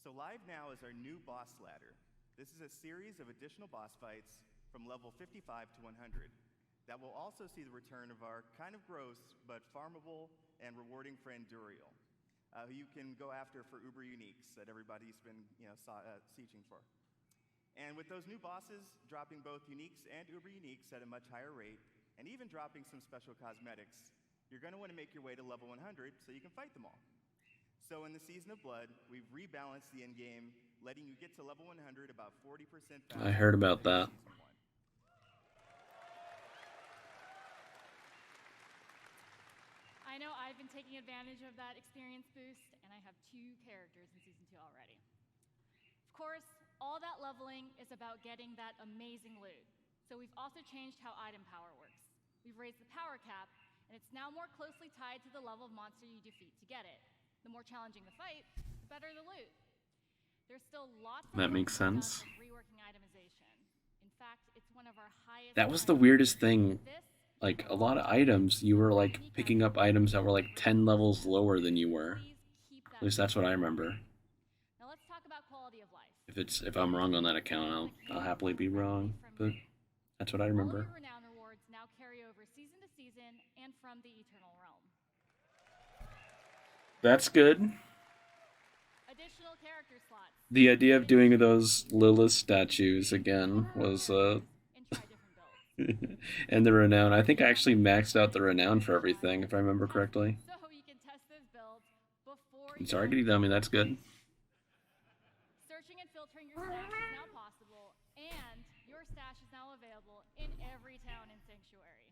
So live now is our new boss ladder. This is a series of additional boss fights from level 55 to 100 that will also see the return of our kind of gross but farmable and rewarding friend Duriel, who you can go after for Uber Uniques that everybody's been sieging for. And with those new bosses dropping both Uniques and Uber Uniques at a much higher rate, and even dropping some special cosmetics, you're going to want to make your way to level 100 so you can fight them all. So in the Season of Blood, we've rebalanced the endgame, letting you get to level 100 about 40% faster. I heard about than in that. Season 1. I know I've been taking advantage of that experience boost, and I have 2 characters in Season 2 already. Of course, all that leveling is about getting that amazing loot. So we've also changed how item power works. We've raised the power cap, and it's now more closely tied to the level of monster you defeat to get it. The more challenging the fight, the better the loot. There's still lots of That work makes to be done sense. with reworking itemization. In fact, it's one of our highest That was the priorities. weirdest thing. This Like, a lot of items, you were like picking up items that were like 10 levels lower than you were. At least that's what I remember. Now let's talk about quality of life. If I'm wrong on that account, I'll happily be wrong. But that's what I remember. All your renown rewards now carry over season to season and from the Eternal Realm. That's good. Additional character slots. The idea of doing those Lilith statues again was And try different builds. and the renown. I think I actually maxed out the renown for everything, if I remember correctly. So you can test those builds before I'm sorry, Giddy Dummy, that's good. Searching and filtering your stash is now possible, and your stash is now available in every town in Sanctuary.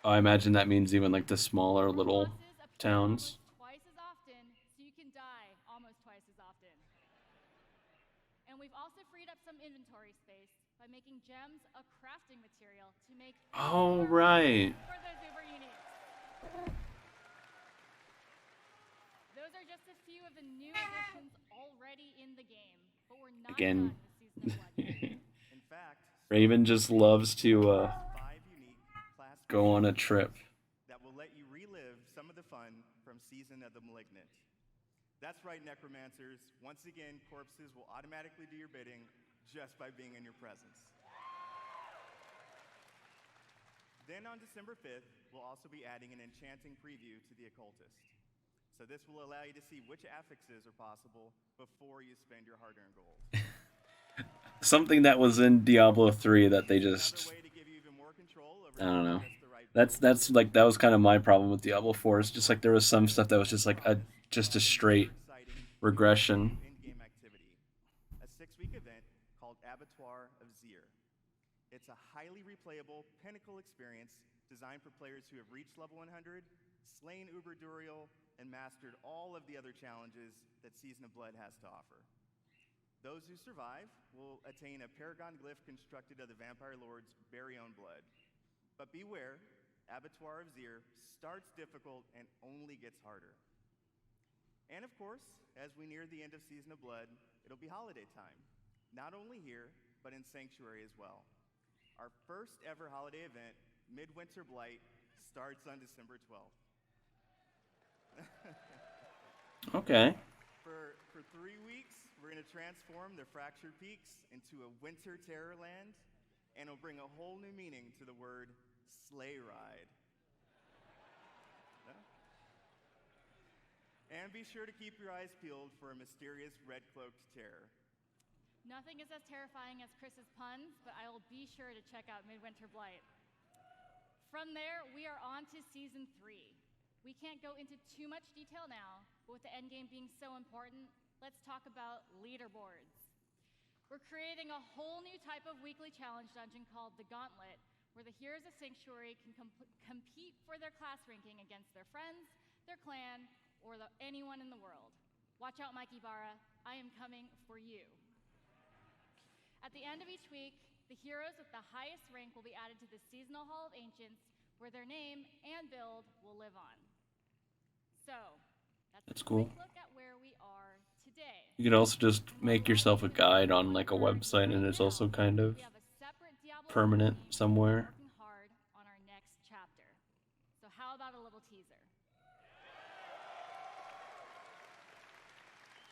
Oh, I imagine that means even like the smaller little towns. Twice as often, so you can die almost twice as often. And we've also freed up some inventory space by making gems a crafting material to make Oh, right. for those Uber Uniques. Those are just a few of the new additions already in the game, but we're not Again. done with Season of Blood. In fact, Raven just loves to 5 unique class go on a trip. that will let you relive some of the fun from Season of the Malignant. That's right, Necromancers. Once again, corpses will automatically do your bidding just by being in your presence. Then on December 5th, we'll also be adding an enchanting preview to the Occultist. So this will allow you to see which affixes are possible before you spend your hard-earned gold. Something that was in Diablo 3 that they just... I don't know. That's like, that was kind of my problem with Diablo 4. It's just like there was some stuff that was just like a straight regression. In-game activity. A 6-week event called Abattoir of Zir. It's a highly replayable pinnacle experience designed for players who have reached level 100, slain Uber Duriel, and mastered all of the other challenges that Season of Blood has to offer. Those who survive will attain a paragon glyph constructed of the Vampire Lord's very own blood. But beware, Abattoir of Zir starts difficult and only gets harder. And of course, as we near the end of Season of Blood, it'll be holiday time. Not only here, but in Sanctuary as well. Our first ever holiday event, Midwinter Blight, starts on December 12th. Okay. For 3 weeks, we're going to transform the Fractured Peaks into a winter terror land, and it'll bring a whole new meaning to the word sleigh ride. And be sure to keep your eyes peeled for a mysterious red-cloaked terror. Nothing is as terrifying as Chris's puns, but I will be sure to check out Midwinter Blight. From there, we are on to Season 3. We can't go into too much detail now, but with the endgame being so important, let's talk about leaderboards. We're creating a whole new type of weekly challenge dungeon called the Gauntlet, where the heroes of Sanctuary can compete for their class ranking against their friends, their clan, or anyone in the world. Watch out, Mike Ibarra, I am coming for you. At the end of each week, the heroes with the highest rank will be added to the Seasonal Hall of Ancients, where their name and build will live on. So, that's a cool. quick look at where we are today. You could also just make yourself a guide on like a website, and it's also kind of permanent somewhere. Working hard on our next chapter. So how about a little teaser?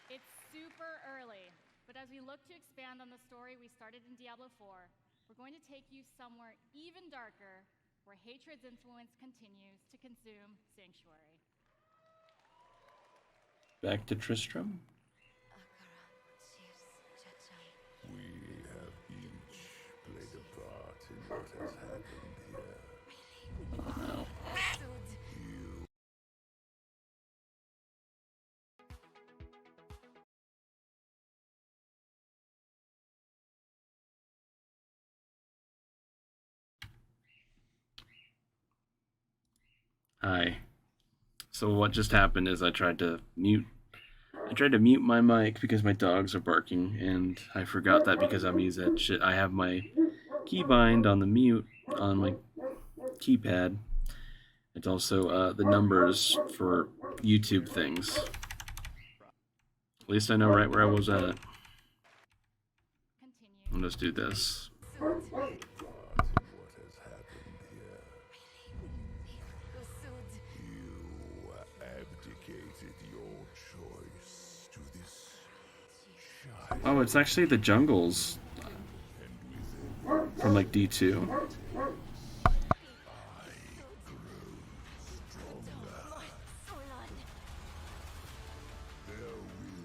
It's super early, but as we look to expand on the story we started in Diablo 4, we're going to take you somewhere even darker, where hatred's influence continues to consume Sanctuary. Back to Tristram. We have each played a part in what has happened here. No. Hi. So what just happened is I tried to mute my mic because my dogs are barking, and I forgot that because I'm using shit. I have my keybind on the mute on my keypad. It's also the numbers for YouTube things. At least I know right where I was at. I'll just do this. Oh, it's actually the jungles from like D2. There will be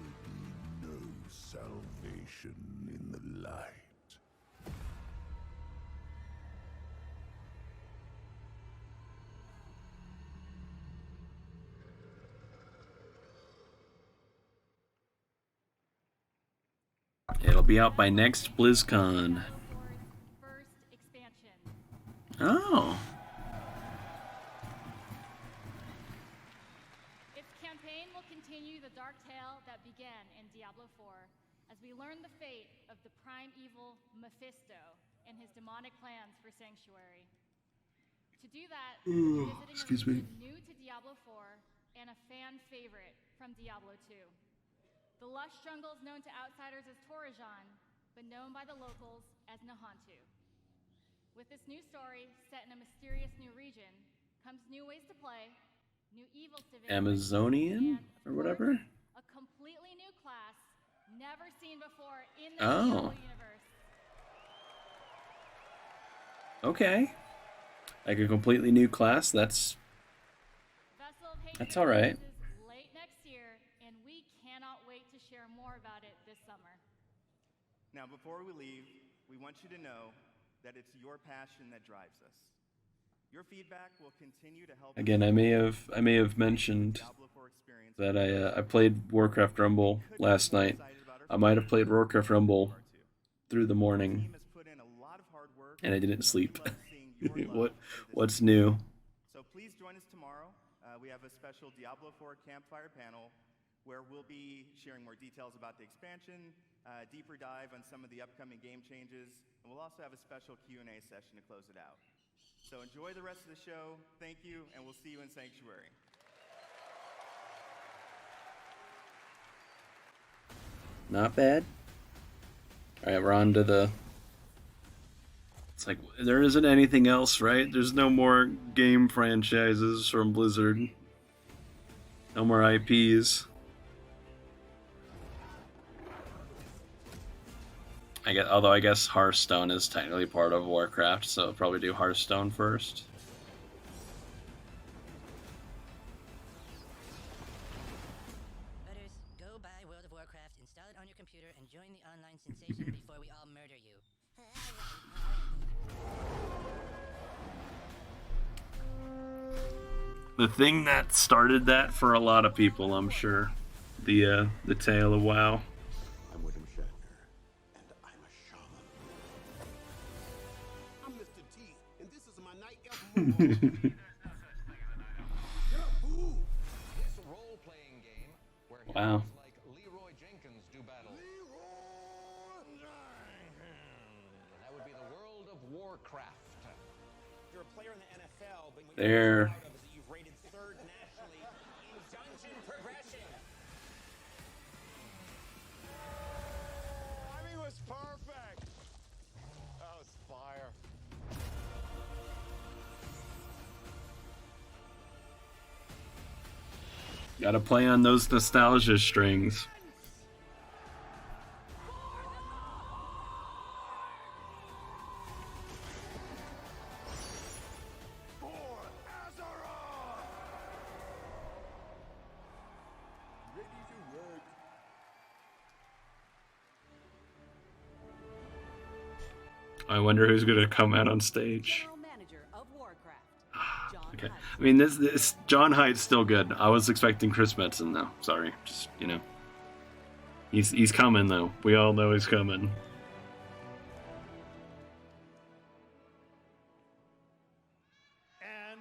no salvation in the light. It'll be out by next BlizzCon. First expansion. Oh. Its campaign will continue the dark tale that began in Diablo 4 as we learn the fate of the prime evil Mephisto and his demonic plans for Sanctuary. To do that, we're visiting a region new to Diablo 4 and a fan favorite from Diablo 2. The lush jungles known to outsiders as Torajan, but known by the locals as Nahantu. With this new story set in a mysterious new region comes new ways to play, new evil civilians, Amazonian or whatever. a completely new class, never seen before in the Oh. Diablo universe. Okay. Like a completely new class. That's all right. Is late next year, and we cannot wait to share more about it this summer. Now, before we leave, we want you to know that it's your passion that drives us. Your feedback will continue to help. Again, I may have mentioned that I played Warcraft Rumble last night. I might have played Warcraft Rumble through the morning, and I didn't sleep. What's new? So please join us tomorrow. We have a special Diablo 4 campfire panel where we'll be sharing more details about the expansion, deeper dive on some of the upcoming game changes, and we'll also have a special Q&A session to close it out. So enjoy the rest of the show. Thank you, and we'll see you in Sanctuary. Not bad. All right, we're on to the... It's like, there isn't anything else, right? There's no more game franchises from Blizzard. No more IPs. Although I guess Hearthstone is technically part of Warcraft, so I'll probably do Hearthstone first. Butters, go buy World of Warcraft, install it on your computer, and join the online sensation before we all murder you. The thing that started that for a lot of people, I'm sure. The tale of WoW. I'm William Shatner, and I'm a shaman. I'm Mr. T, and this is my night elf. It's a role-playing game where Wow. heroes like Leroy Jenkins do battle. That would be the world of Warcraft. You're a player in the NFL, but There. you've rated third nationally in dungeon progression. Timing was perfect. That was fire. Gotta play on those nostalgia strings. I wonder who's gonna come out on stage. Okay, I mean this John Hyde's still good. I was expecting Chris Metzen though. Sorry, just he's coming though. We all know he's coming. And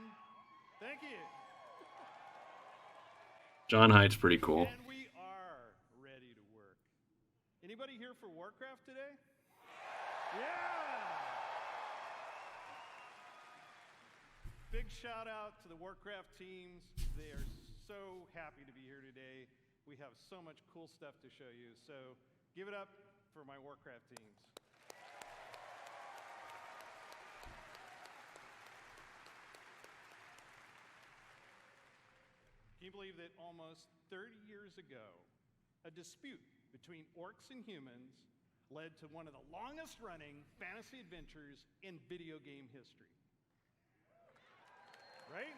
thank you. John Hyde's pretty cool. And we are ready to work. Anybody here for Warcraft today? Yeah! Big shout out to the Warcraft teams. They are so happy to be here today. We have so much cool stuff to show you. So give it up for my Warcraft teams. Can you believe that almost 30 years ago, a dispute between orcs and humans led to one of the longest running fantasy adventures in video game history? Right?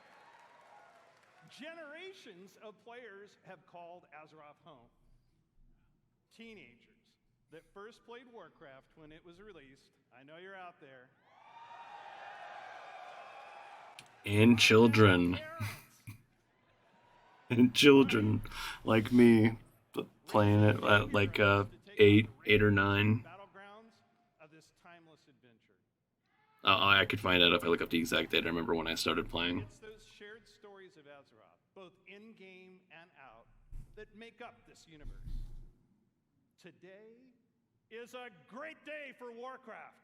Generations of players have called Azeroth home. Teenagers that first played Warcraft when it was released, I know you're out there. And children. And children like me playing it at like 8 or 9. Of this timeless adventure. I could find out if I look up the exact date. I remember when I started playing. It's those shared stories of Azeroth, both in-game and out, that make up this universe. Today is a great day for Warcraft.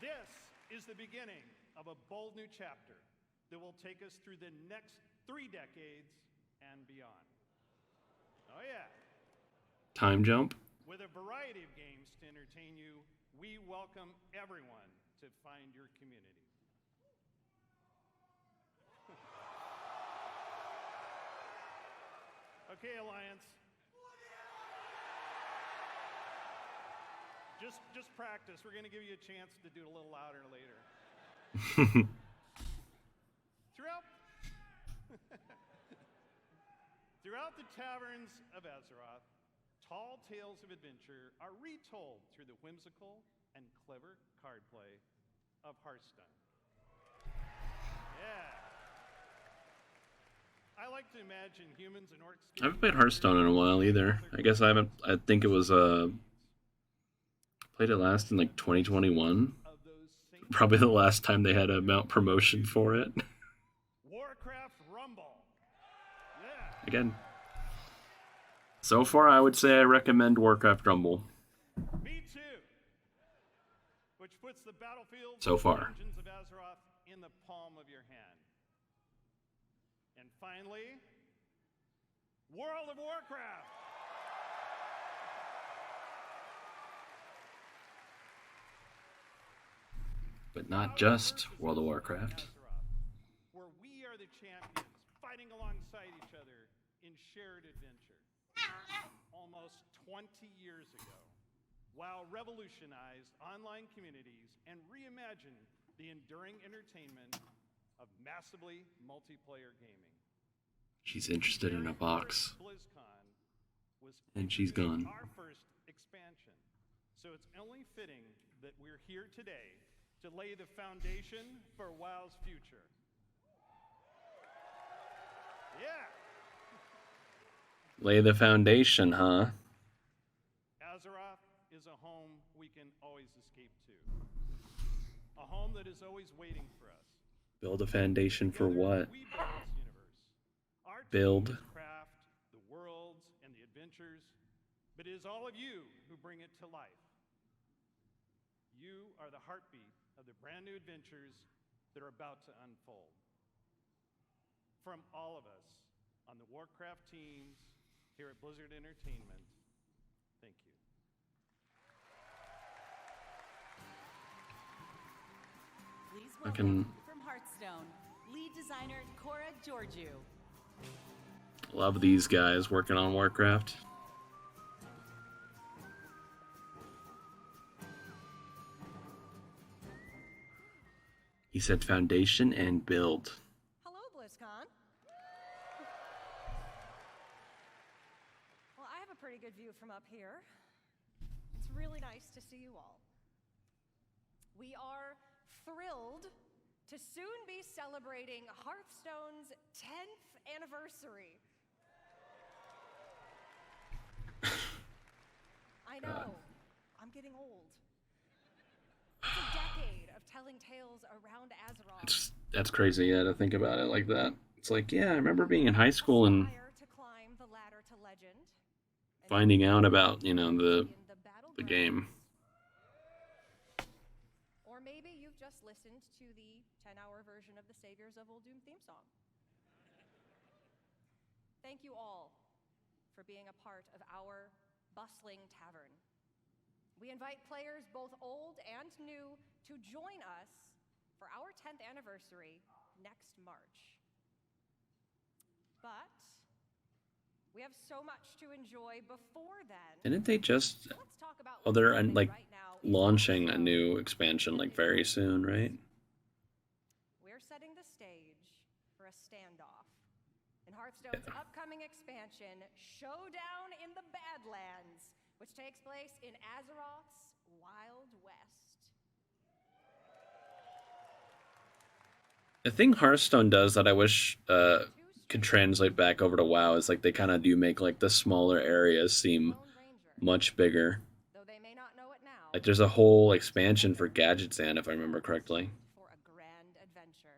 This is the beginning of a bold new chapter that will take us through the next 3 decades and beyond. Oh yeah. Time jump. With a variety of games to entertain you, we welcome everyone to find your community. Okay, Alliance. Just practice. We're going to give you a chance to do it a little louder later. Throughout the taverns of Azeroth, tall tales of adventure are retold through the whimsical and clever card play of Hearthstone. Yeah. I like to imagine humans and orcs. I haven't played Hearthstone in a while either. I guess I haven't. I think it was played it last in like 2021. Probably the last time they had a mount promotion for it. Warcraft Rumble. Yeah. Again, so far I would say I recommend Warcraft Rumble. Me too. Which puts the battlefield So far. Dungeons of Azeroth in the palm of your hand. And finally, World of Warcraft. But not just World of Warcraft. Where we are the champions, fighting alongside each other in shared adventure. Almost 20 years ago, WoW revolutionized online communities and reimagined the enduring entertainment of massively multiplayer gaming. She's interested in a box. Blizzcon was And she's gone. our first expansion. So it's only fitting that we're here today to lay the foundation for WoW's future. Yeah. Lay the foundation, huh? Azeroth is a home we can always escape to. A home that is always waiting for us. Build a foundation for what? We build this universe. Our Build. teams craft the worlds and the adventures, but it is all of you who bring it to life. You are the heartbeat of the brand new adventures that are about to unfold. From all of us on the Warcraft teams here at Blizzard Entertainment, thank you. Please I can- welcome from Hearthstone, lead designer Cora Georgiou. Love these guys working on Warcraft. He said foundation and build. Hello, BlizzCon. Well, I have a pretty good view from up here. It's really nice to see you all. We are thrilled to soon be celebrating Hearthstone's 10th anniversary. I know, I'm getting old. It's a decade of telling tales around Azeroth. That's crazy, yeah, to think about it like that. It's like, yeah, I remember being in high school and To climb the ladder to legend. finding out about, you know, the game. Or maybe you've just listened to the 10-hour version of the Saviors of Uldum theme song. Thank you all for being a part of our bustling tavern. We invite players both old and new to join us for our 10th anniversary next March. But we have so much to enjoy before then. Didn't they just... Oh, they're like launching a new expansion like very soon, right? We're setting the stage for a standoff in Hearthstone's upcoming expansion, Showdown in the Badlands, which takes place in Azeroth's Wild West. The thing Hearthstone does that I wish could translate back over to WoW is like they kind of do make like the smaller areas seem much bigger. Like there's a whole expansion for Gadgetzan, if I remember correctly. For a grand adventure.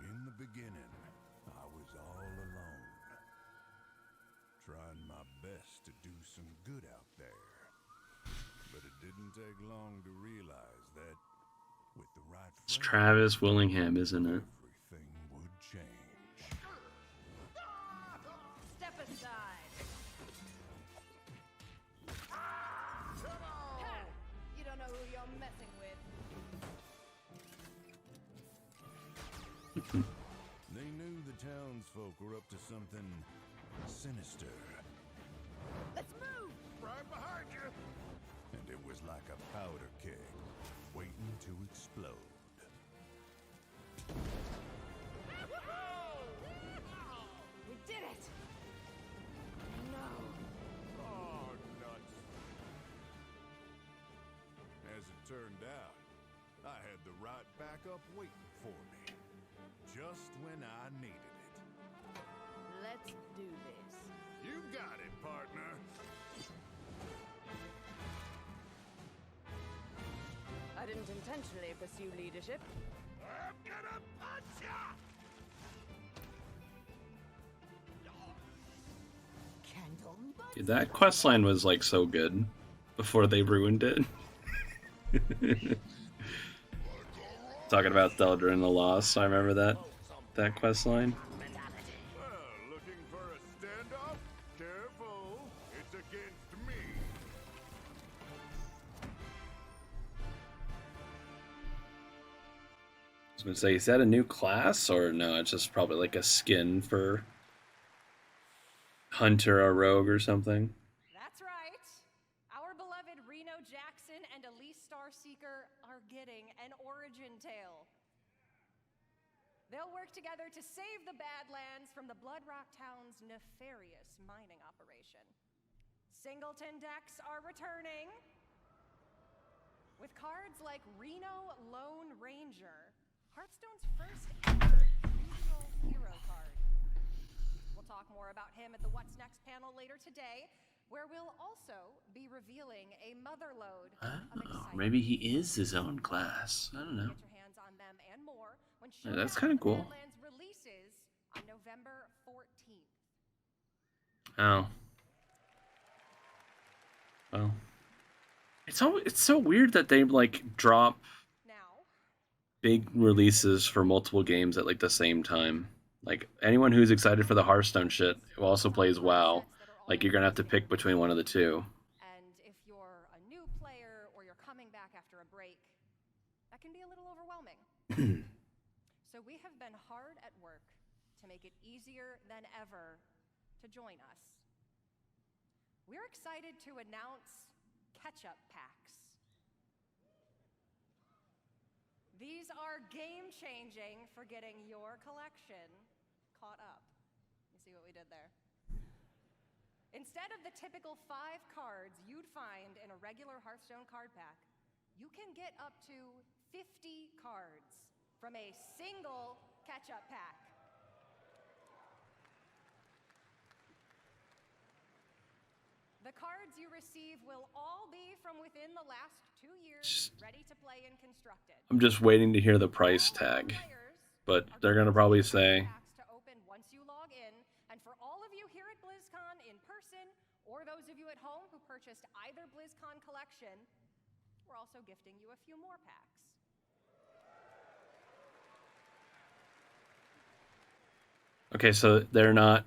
In the beginning, I was all alone, trying my best to do some good out there. But it didn't take long to realize that with the right It's friend, Travis Willingham, isn't it? everything would change. Step aside. messing with. They knew the townsfolk were up to something sinister. Let's move! Right behind you! And it was like a powder keg, waiting to explode. We did it! No. Oh, nuts. As it turned out, I had the right backup waiting for me. Just when I needed it. Let's do this. You got it, partner. I didn't intentionally pursue leadership. I'm gonna punch ya! Dude, that questline was like so good before they ruined it. Talking about Theldra and the Lost, I remember that questline. Looking for a standoff? Careful, it's against me. I was gonna say, is that a new class or no? It's just probably like a skin for Hunter or Rogue or something. That's right. Our beloved Reno Jackson and Elise Starseeker are getting an origin tale. They'll work together to save the Badlands from the Blood Rock Town's nefarious mining operation. Singleton decks are returning with cards like Reno Lone Ranger, Hearthstone's first ever neutral hero card. We'll talk more about him at the What's Next panel later today, where we'll also be revealing a motherload of exciting. Maybe he is his own class. I don't know. Get your hands on them and more when Yeah, that's Showdown kinda of the cool. Badlands releases on November 14th. Oh. Well. It's so weird that they like drop big releases for multiple games at like the same time. Like anyone who's excited for the Hearthstone shit who also plays WoW, like you're gonna have to pick between one of the two. And if you're a new player or you're coming back after a break, that can be a little overwhelming. So we have been hard at work to make it easier than ever to join us. We're excited to announce catch-up packs. These are game-changing for getting your collection caught up. You see what we did there? Instead of the typical 5 cards you'd find in a regular Hearthstone card pack, you can get up to 50 cards from a single catch-up pack. The cards you receive will all be from within the last 2 years, ready to play and constructed. I'm just waiting to hear the price tag. But they're gonna probably say To open once you log in, and for all of you here at BlizzCon in person, or those of you at home who purchased either BlizzCon collection, we're also gifting you a few more packs. okay, so they're not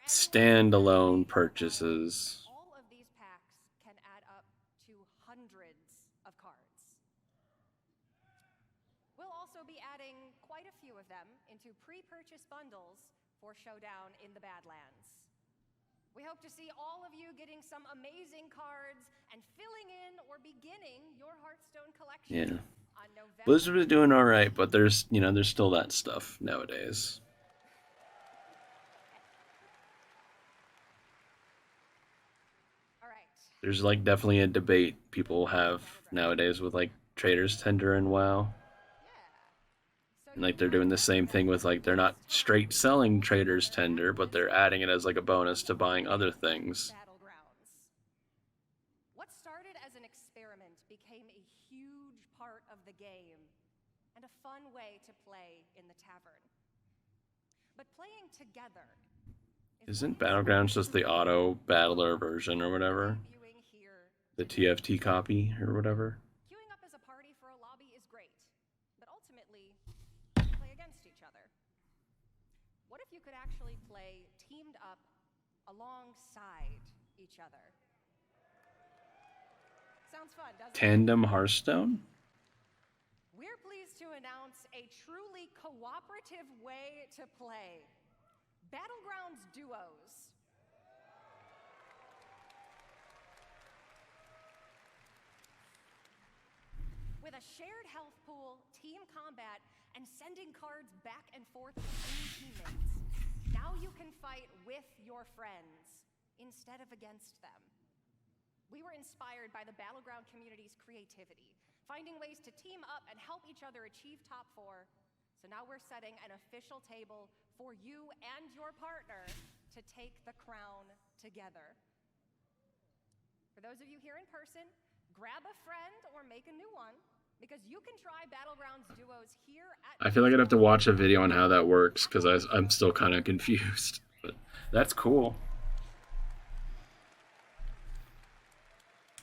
standalone purchases. All of these packs can add up to hundreds of cards. We'll also be adding quite a few of them into pre-purchase bundles for Showdown in the Badlands. We hope to see all of you getting some amazing cards and filling in or beginning your Hearthstone collection. Yeah. On November. Blizzard is doing alright, but there's still that stuff nowadays. There's like definitely a debate people have nowadays with like Traders Tender and WoW. And like they're doing the same thing with like they're not straight selling Traders Tender, but they're adding it as like a bonus to buying other things. What started as an experiment became a huge part of the game and a fun way to play in the tavern. But playing together Isn't Battlegrounds just the auto battler version or whatever? The TFT copy or whatever? queuing up as a party for a lobby is great, but ultimately, play against each other. What if you could actually play teamed up alongside each other? Sounds fun, doesn't it? Tandem Hearthstone? We're pleased to announce a truly cooperative way to play. Battlegrounds Duos. With a shared health pool, team combat, and sending cards back and forth between teammates. Now you can fight with your friends instead of against them. We were inspired by the Battleground community's creativity, finding ways to team up and help each other achieve top 4. So now we're setting an official table for you and your partner to take the crown together. For those of you here in person, grab a friend or make a new one, because you can try Battlegrounds Duos here at... I feel like I'd have to watch a video on how that works, because I'm still kind of confused. But that's cool.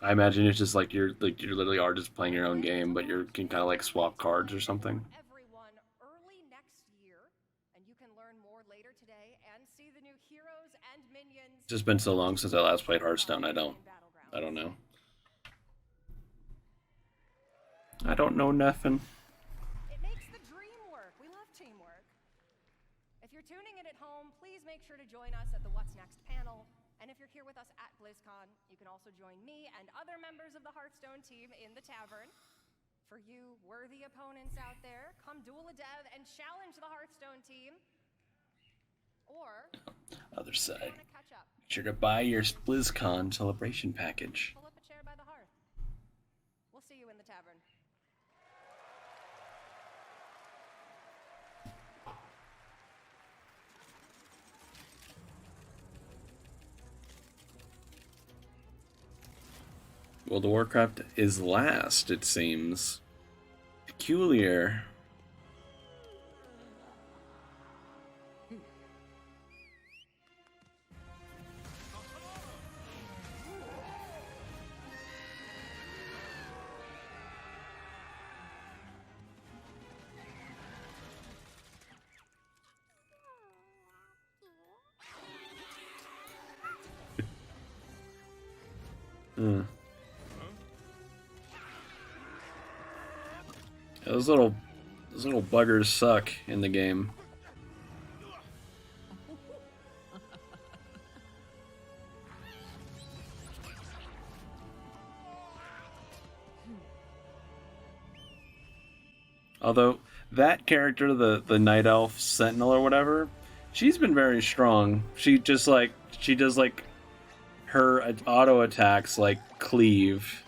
I imagine it's just like you literally are just playing your own game, but you can kind of like swap cards or something. Everyone early next year, and you can learn more later today and see the new heroes and minions. It's just been so long since I last played Hearthstone. I don't know. I don't know nothing. It makes the dream work. We love teamwork. If you're tuning in at home, please make sure to join us at the What's Next panel. And if you're here with us at Blizzcon, you can also join me and other members of the Hearthstone team in the tavern. For you worthy opponents out there, come duel a dev and challenge the Hearthstone team. Or Other side. want to catch up, Make sure to buy your BlizzCon celebration package. pull up a chair by the hearth. We'll see you in the tavern. World of Warcraft is last, it seems. Peculiar. Those little buggers suck in the game. Although that character, the Night Elf Sentinel or whatever, she's been very strong. She does like her auto attacks like cleave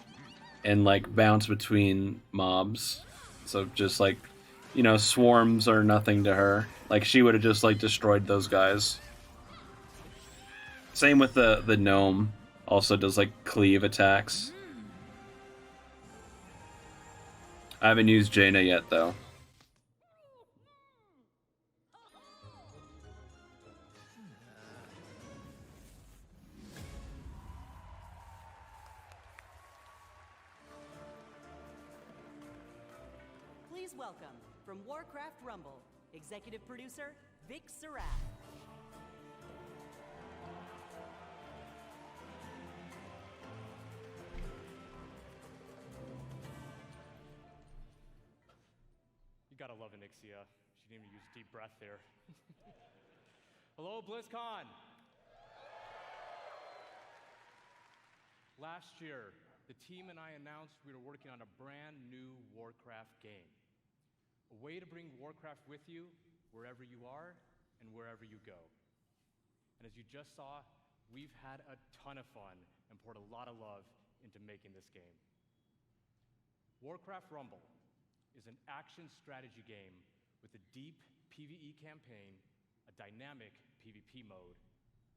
and like bounce between mobs. So just like, you know, swarms are nothing to her. Like she would have just like destroyed those guys. Same with the gnome. Also does like cleave attacks. I haven't used Jaina yet though. Please welcome, from Warcraft Rumble, executive producer Vic Serath. You gotta love Anixia. She didn't even use deep breath there. Hello, BlizzCon! Last year, the team and I announced we were working on a brand new Warcraft game. A way to bring Warcraft with you wherever you are and wherever you go. And as you just saw, we've had a ton of fun and poured a lot of love into making this game. Warcraft Rumble is an action strategy game with a deep PvE campaign, a dynamic PvP mode,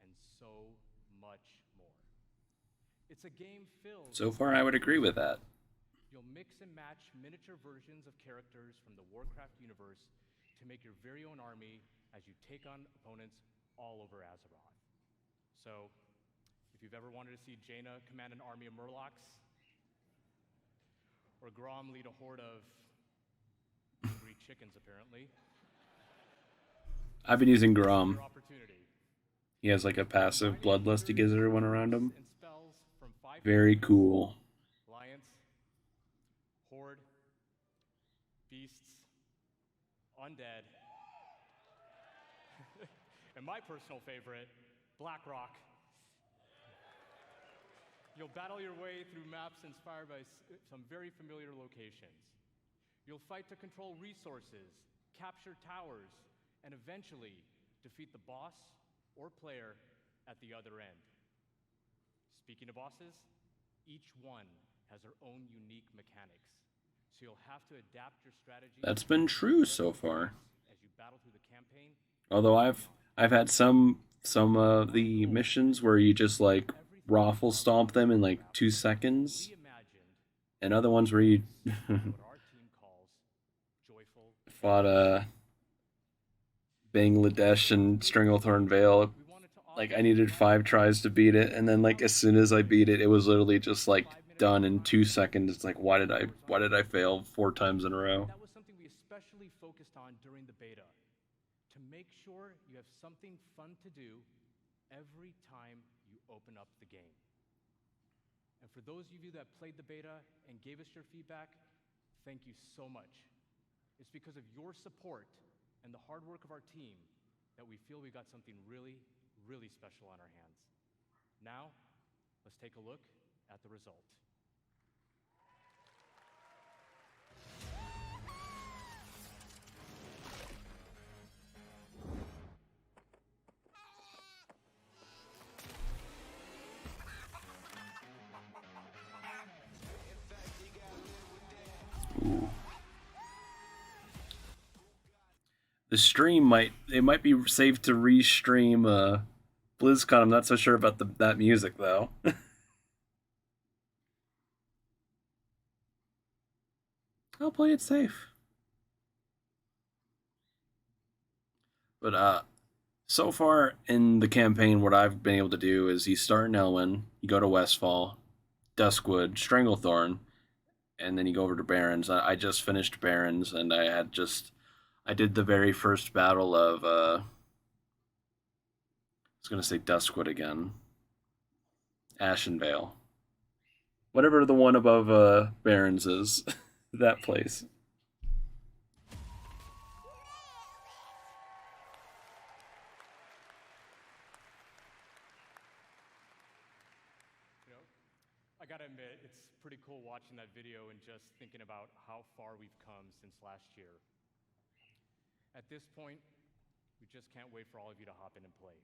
and so much more. It's a game filled... So far I would agree with that. You'll mix and match miniature versions of characters from the Warcraft universe to make your very own army as you take on opponents all over Azeroth. So, if you've ever wanted to see Jaina command an army of Murlocs, or Grom lead a horde of hungry chickens, apparently. I've been using Grom. He has like a passive bloodlust he gives everyone around him. Very cool. Undead, and my personal favorite, Blackrock. You'll battle your way through maps inspired by some very familiar locations. You'll fight to control resources, capture towers, and eventually defeat the boss or player at the other end. Speaking of bosses, each one has their own unique mechanics, so you'll have to adapt your strategy. That's been true so far. As you battle through the campaign. Although I've had some of the missions where you just like raffle stomp them in like 2 seconds, and other ones where you fought Bangladesh and Stranglethorn Vale. Like I needed 5 tries to beat it, and then like as soon as I beat it, it was literally just like done in 2 seconds. It's like why did I fail 4 times in a row? That was something we especially focused on during the beta, to make sure you have something fun to do every time you open up the game. And for those of you that played the beta and gave us your feedback, thank you so much. It's because of your support and the hard work of our team that we feel we got something really, really special on our hands. Now, let's take a look at the result. Ooh. The stream might be safe to restream BlizzCon. I'm not so sure about that music though. I'll play it safe. But so far in the campaign, what I've been able to do is you start in Elwyn, you go to Westfall, Duskwood, Stranglethorn, and then you go over to Barrens. I just finished Barrens, and I did the very first battle of I was gonna say Duskwood again. Ashenvale. Whatever the one above Barrens is. That place. You know, I gotta admit, it's pretty cool watching that video and just thinking about how far we've come since last year. At this point, we just can't wait for all of you to hop in and play.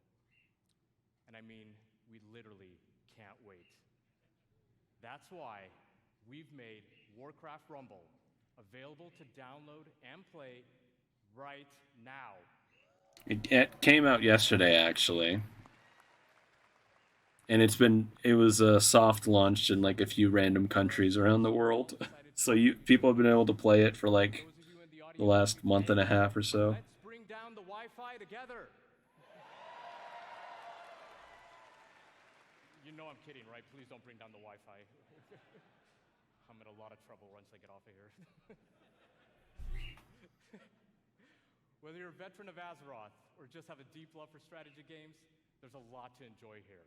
And I mean, we literally can't wait. That's why we've made Warcraft Rumble available to download and play right now. It came out yesterday, actually. And it was soft launched in like a few random countries around the world. So people have been able to play it for like the last month and a half or so. Let's bring down the Wi-Fi together. You know I'm kidding, right? Please don't bring down the Wi-Fi. I'm in a lot of trouble once I get off of here. Whether you're a veteran of Azeroth or just have a deep love for strategy games, there's a lot to enjoy here.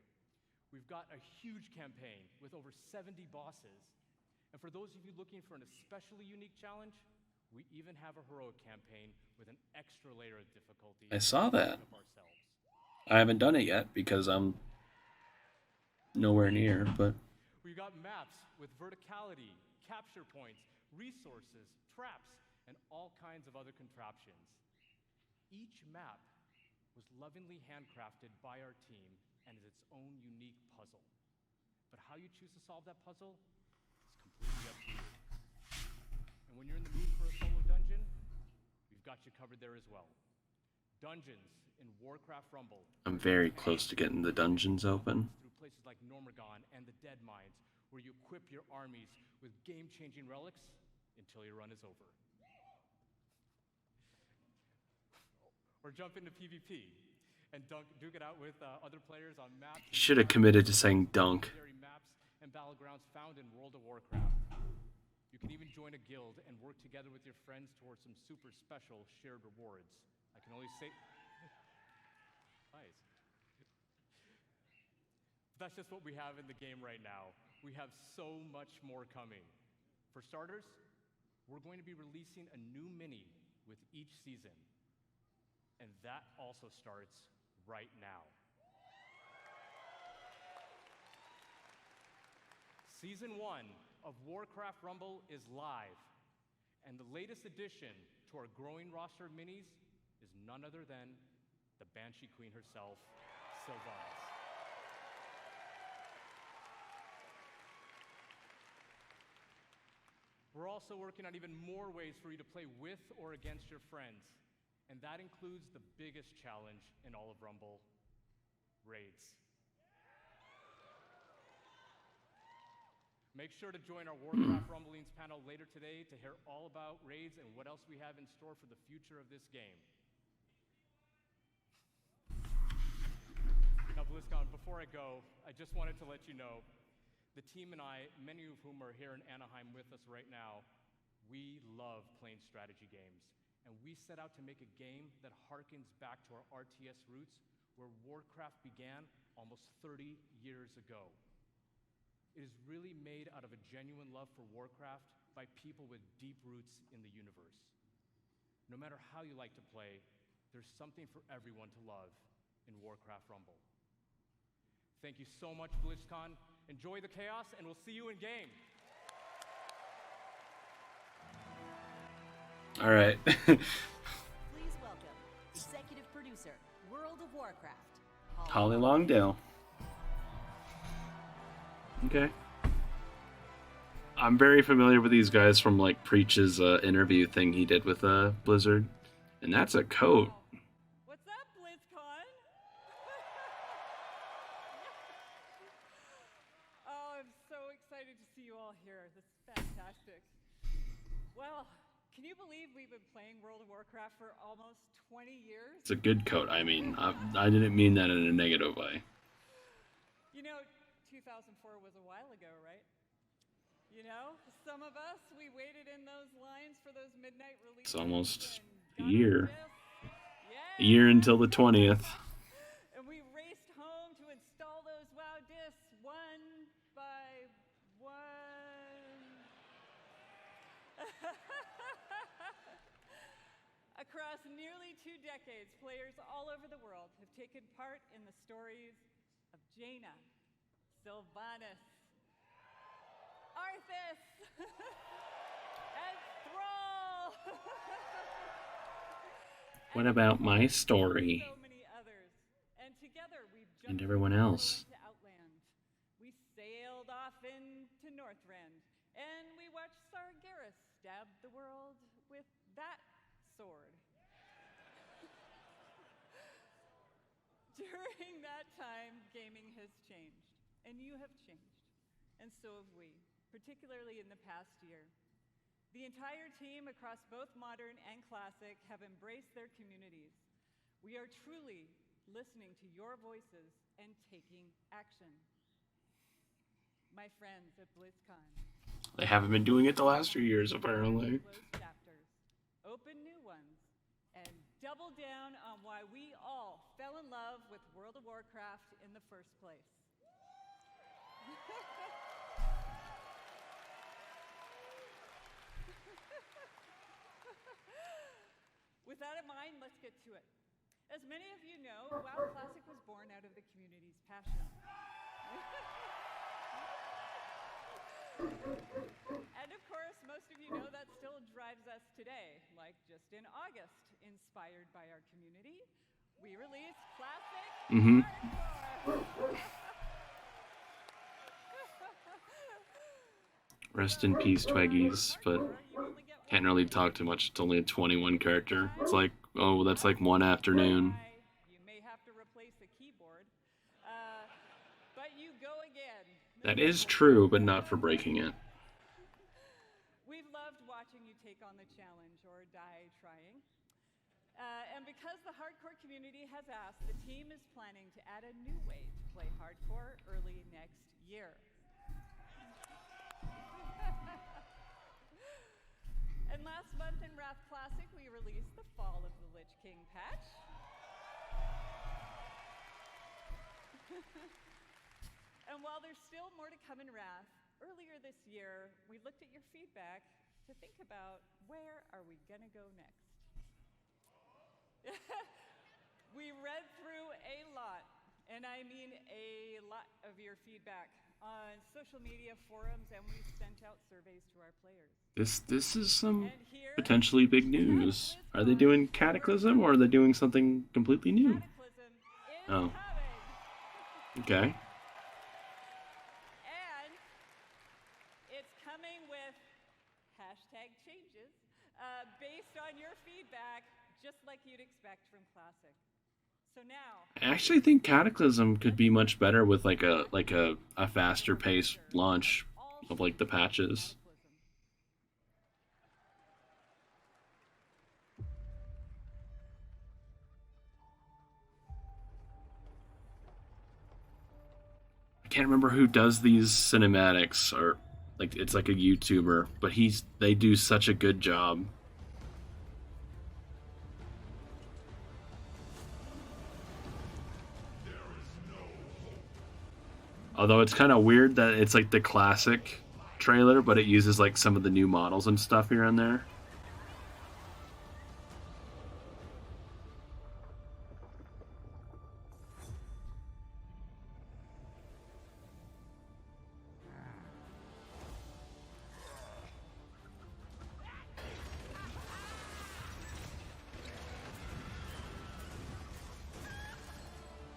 We've got a huge campaign with over 70 bosses. And for those of you looking for an especially unique challenge, we even have a heroic campaign with an extra layer of difficulty. I saw that. I haven't done it yet because I'm nowhere near, but We've got maps with verticality, capture points, resources, traps, and all kinds of other contraptions. Each map was lovingly handcrafted by our team and is its own unique puzzle. But how you choose to solve that puzzle is completely up to you. And when you're in the mood for a solo dungeon, we've got you covered there as well. Dungeons in Warcraft Rumble. I'm very close to getting the dungeons open. Through places like Normagon and the Dead Mines, where you equip your armies with game-changing relics until your run is over. Or jump into PvP and duke it out with other players on maps. Should have committed to saying dunk. Maps and battlegrounds found in World of Warcraft. You can even join a guild and work together with your friends towards some super special shared rewards. I can only say... Nice. That's just what we have in the game right now. We have so much more coming. For starters, we're going to be releasing a new mini with each season. And that also starts right now. Season 1 of Warcraft Rumble is live, and the latest addition to our growing roster of minis is none other than the Banshee Queen herself, Sylvanas. We're also working on even more ways for you to play with or against your friends, and that includes the biggest challenge in all of Rumble, raids. Make sure to join our Warcraft Rumblings panel later today to hear all about raids and what else we have in store for the future of this game. Now, Blizzcon, before I go, I just wanted to let you know, the team and I, many of whom are here in Anaheim with us right now, we love playing strategy games. And we set out to make a game that harkens back to our RTS roots, where Warcraft began almost 30 years ago. It is really made out of a genuine love for Warcraft by people with deep roots in the universe. No matter how you like to play, there's something for everyone to love in Warcraft Rumble. Thank you so much, Blizzcon. Enjoy the chaos, and we'll see you in game. All right. Please welcome executive producer, World of Warcraft, Holly Longdale. Okay. I'm very familiar with these guys from like Preach's interview thing he did with Blizzard, and that's a coat. What's up, Blizzcon? Oh, I'm so excited to see you all here. This is fantastic. Well, can you believe we've been playing World of Warcraft for almost 20 years? It's a good coat. I mean, I didn't mean that in a negative way. You know, 2004 was a while ago, right? You know, some of us, we waited in those lines for those midnight releases. It's almost a year. A year until the 20th. And we raced home to install those WoW discs one by one. Across nearly 2 decades, players all over the world have taken part in the stories of Jaina, Sylvanas, Arthas, and Thrall. What about my story? So many others. And together we've And jumped everyone else. into Outland. We sailed off into Northrend, and we watched Sargeras stab the world with that sword. During that time, gaming has changed, and you have changed, and so have we, particularly in the past year. The entire team across both Modern and Classic have embraced their communities. We are truly listening to your voices and taking action. My friends at Blizzcon, They haven't been doing it the last 2 years, apparently. close chapters, open new ones, and double down on why we all fell in love with World of Warcraft in the first place. With that in mind, let's get to it. As many of you know, WoW Classic was born out of the community's passion. And of course, most of you know that still drives us today. Like just in August, inspired by our community, we released Classic Hardcore. Rest in peace, Treggyz, but can't really talk too much. It's only a 21 character. It's like, oh, that's like one afternoon. You may have to replace the keyboard, but you go again. That is true, but not for breaking it. We've loved watching you take on the challenge or die trying. And because the hardcore community has asked, the team is planning to add a new way to play hardcore early next year. And last month in Wrath Classic, we released the Fall of the Lich King patch. And while there's still more to come in Wrath, earlier this year, we looked at your feedback to think about where are we going to go next. We read through a lot, and I mean a lot of your feedback on social media forums, and we sent out surveys to our players. This is some potentially big news. Are they doing Cataclysm or are they doing something completely new? Oh. Okay. And it's coming with hashtag changes based on your feedback, just like you'd expect from Classic. So now, I actually think Cataclysm could be much better with like a faster paced launch of like the patches. I can't remember who does these cinematics, or like it's like a YouTuber, but they do such a good job. Although it's kind of weird that it's like the classic trailer, but it uses like some of the new models and stuff here and there.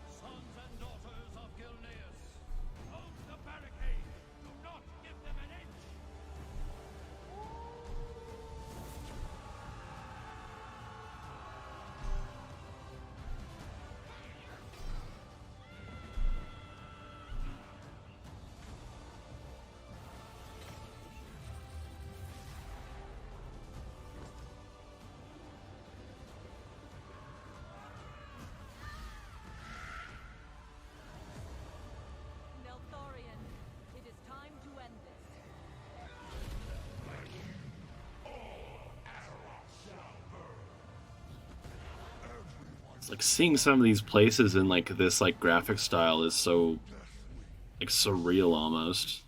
Sons and daughters of Gilneas, hold the barricade! Do not give them an inch! Neltharion, it is time to end this. It's like seeing some of these places in like this like graphic style is so like surreal almost.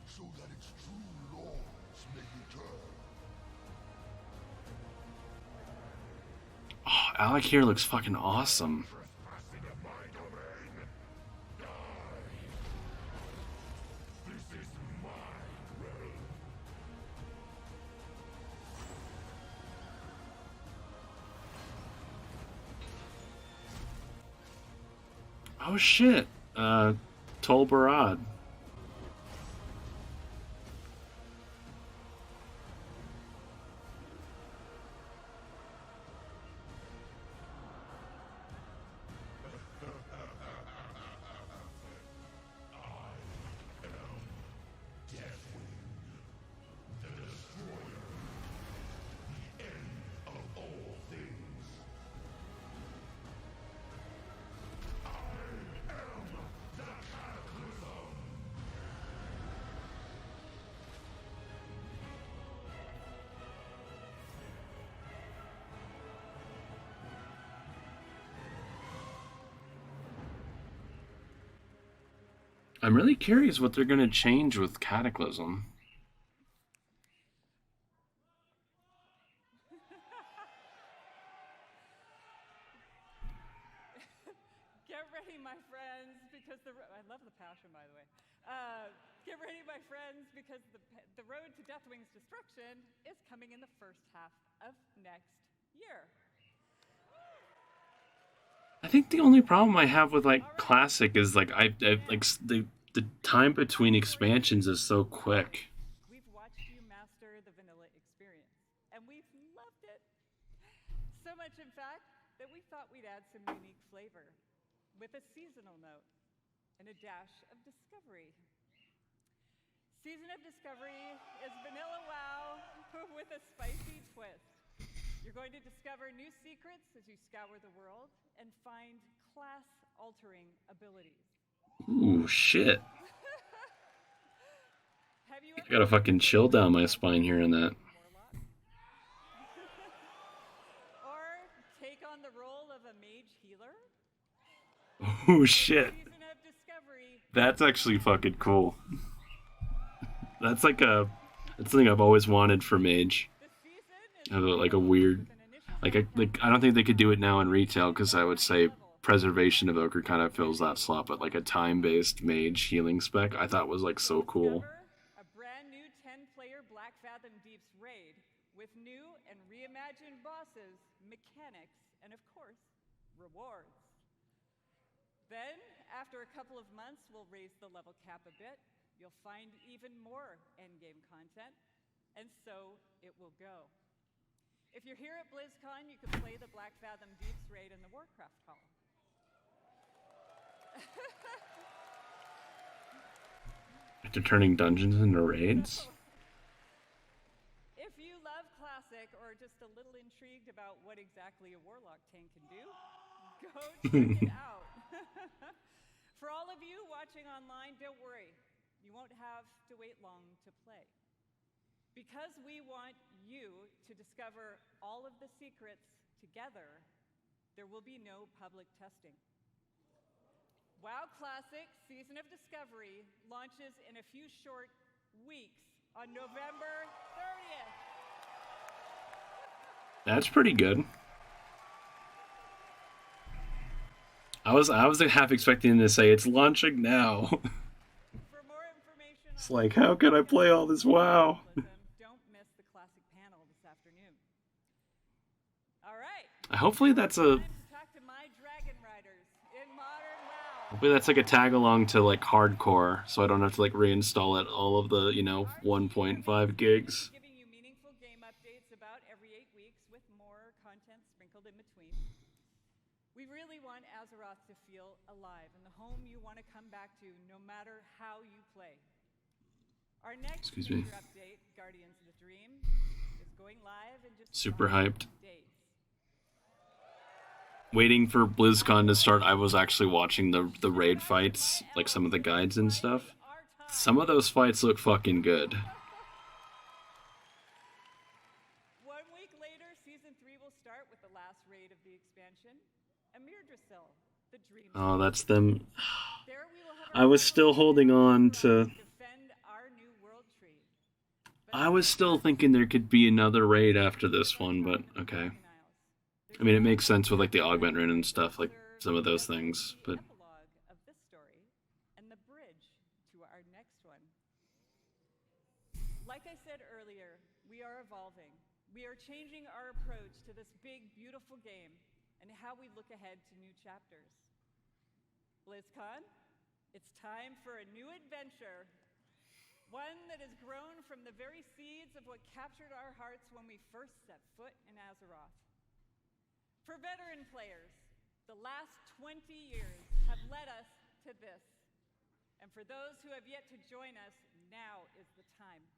So that its true lords may return. Oh, Alec here looks fucking awesome. Oh shit, Tol Barad. I'm really curious what they're gonna change with Cataclysm. Get ready, my friends, because I love the passion, by the way. Get ready, my friends, because the road to Deathwing's destruction is coming in the first half of next year. I think the only problem I have with like Classic is like I like the time between expansions is so quick. We've watched you master the vanilla experience, and we've loved it. So much, in fact, that we thought we'd add some unique flavor with a seasonal note and a dash of discovery. Season of Discovery is vanilla WoW with a spicy twist. You're going to discover new secrets as you scour the world and find class-altering abilities. Ooh, shit. I got a fucking chill down my spine hearing that. Or take on the role of a mage healer. Ooh, shit. Season of Discovery. That's actually fucking cool. That's like that's something I've always wanted for Mage. have like a weird, like I don't think they could do it now in retail because I would say Preservation Evoker kind of fills that slot, but like a time-based mage healing spec I thought was like so cool. A brand new 10-player Black Fathom Deeps raid with new and reimagined bosses, mechanics, and of course, rewards. Then, after a couple of months, we'll raise the level cap a bit. You'll find even more endgame content, and so it will go. If you're here at BlizzCon, you can play the Black Fathom Deeps raid in the Warcraft Hall. They're turning dungeons into raids? If you love Classic or just a little intrigued about what exactly a Warlock tank can do, go check it out. For all of you watching online, don't worry. You won't have to wait long to play. Because we want you to discover all of the secrets together, there will be no public testing. WoW Classic Season of Discovery launches in a few short weeks on November 30th. That's pretty good. I was half expecting to say it's launching now. It's like, how can I play all this WoW? Don't miss the classic panel this afternoon. All right. Hopefully that's a. Talk to my dragon riders in modern WoW. Hopefully that's like a tag along to like hardcore, so I don't have to like reinstall it all of the 1.5 gigs. Giving you meaningful game updates about every 8 weeks with more content sprinkled in between. We really want Azeroth to feel alive and the home you want to come back to no matter how you play. Our next major update, Guardians of the Dream, is going live in just Super hyped. days. Waiting for BlizzCon to start, I was actually watching the raid fights, like some of the guides and stuff. Some of those fights look fucking good. 1 week later, Season 3 will start with the last raid of the expansion, Amirdrasil, the Dream. Oh, that's them. I was still holding on to. I was still thinking there could be another raid after this one, but okay. I mean, it makes sense with like the augment rune and stuff, like some of those things, but. Of this story and the bridge to our next one. Like I said earlier, we are evolving. We are changing our approach to this big, beautiful game and how we look ahead to new chapters. BlizzCon, it's time for a new adventure. One that has grown from the very seeds of what captured our hearts when we first set foot in Azeroth. For veteran players, the last 20 years have led us to this. And for those who have yet to join us, now is the time.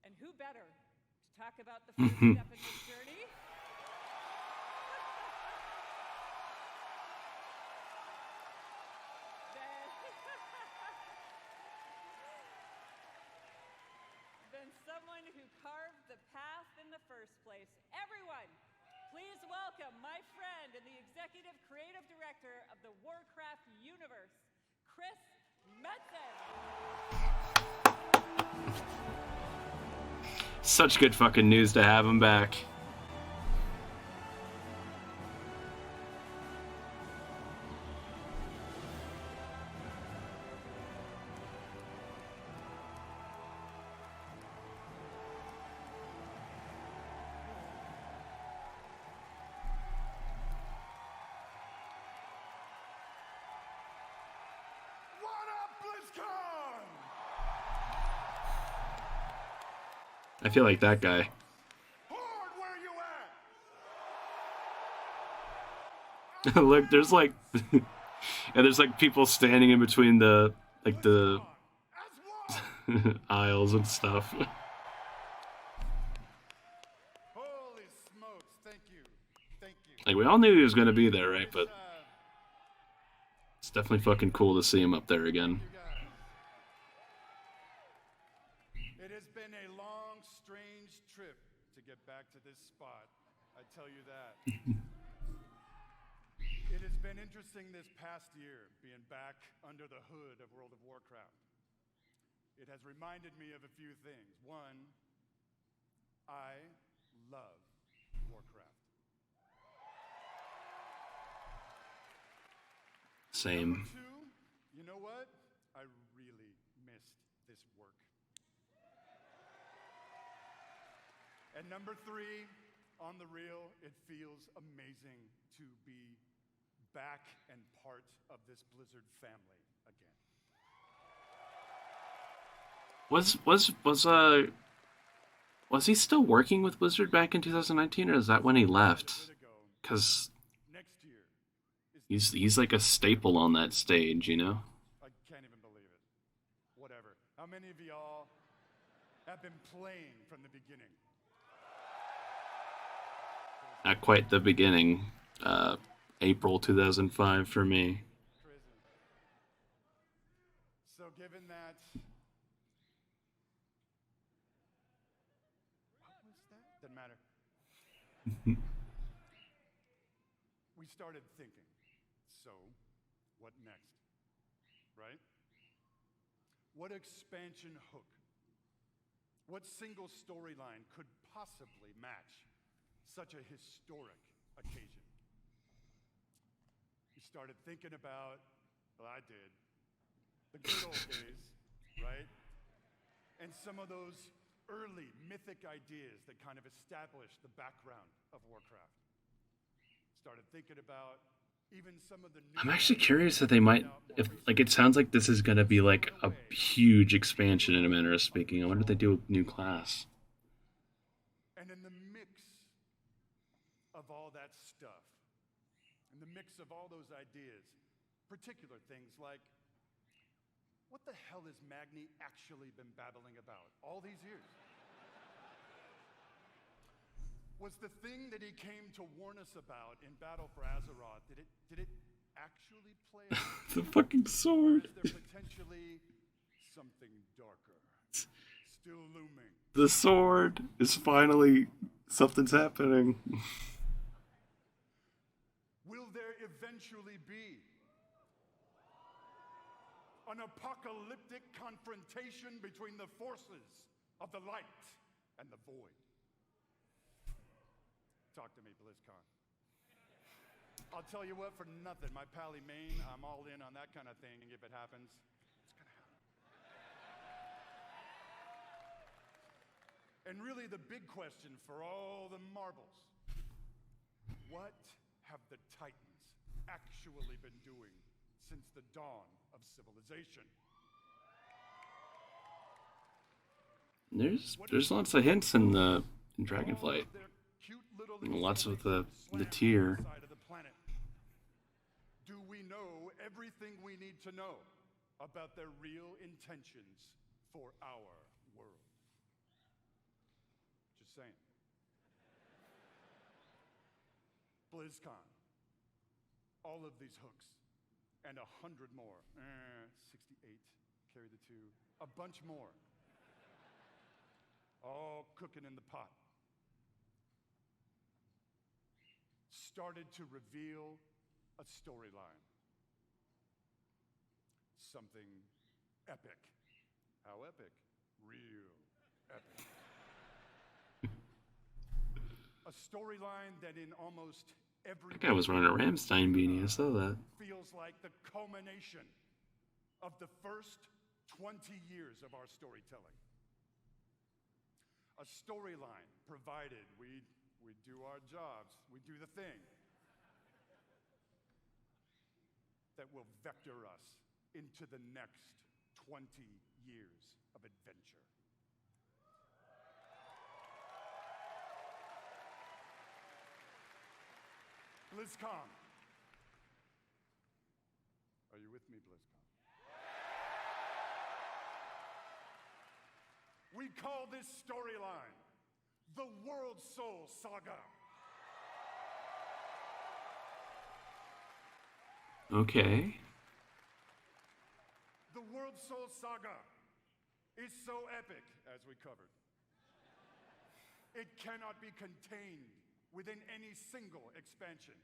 And who better to talk about the first step in this journey? Than someone who carved the path in the first place. Everyone, please welcome my friend and the executive creative director of the Warcraft universe, Chris Metzen. Such good fucking news to have him back. I feel like that guy. Look, there's like, and there's like people standing in between the aisles and stuff. Holy smokes! Thank you. Like we all knew he was gonna be there, right? But it's definitely fucking cool to see him up there again. It has been a long, strange trip to get back to this spot. I tell you that. It has been interesting this past year, being back under the hood of World of Warcraft. It has reminded me of a few things. One, I love Warcraft. Same. Number two, you know what? I really missed this work. And number three, on the real, it feels amazing to be back and part of this Blizzard family again. Was he still working with Blizzard back in 2019, or is that when he left? Because he's like a staple on that stage, you know? I can't even believe it. Whatever. How many of y'all have been playing from the beginning? Not quite the beginning. April 2005 for me. So given that, what was that? Doesn't matter. We started thinking, so what next? Right? What expansion hook? What single storyline could possibly match such a historic occasion? We started thinking about, well, I did, the good old days, right? And some of those early mythic ideas that kind of established the background of Warcraft. Started thinking about even some of the new I'm actually curious if they might, if like it sounds like this is gonna be like a huge expansion in a manner of speaking. I wonder if they do a new class. And in the mix of all that stuff, in the mix of all those ideas, particular things like, what the hell has Magni actually been babbling about all these years? Was the thing that he came to warn us about in Battle for Azeroth, did it actually play out? The fucking sword. Or is there potentially something darker still looming? The sword is finally something's happening. Will there eventually be an apocalyptic confrontation between the forces of the light and the void? Talk to me, Blizzcon. I'll tell you what, for nothing, my pally Maine, I'm all in on that kind of thing. If it happens, it's gonna happen. And really the big question for all the marbles, what have the Titans actually been doing since the dawn of civilization? There's lots of hints in Dragonflight. And lots of the tier. Do we know everything we need to know about their real intentions for our world? Just saying. BlizzCon. All of these hooks. And 100 more. 68. Carry the 2. A bunch more. All cooking in the pot. Started to reveal a storyline. Something epic. How epic? Real epic. A storyline that in almost every That guy was wearing a Ramstein beanie, I saw that. feels like the culmination of the first 20 years of our storytelling. A storyline provided we do our jobs, we do the thing that will vector us into the next 20 years of adventure. BlizzCon. Are you with me, BlizzCon? We call this storyline the World Soul Saga. Okay. The World Soul Saga is so epic, as we covered. It cannot be contained within any single expansion.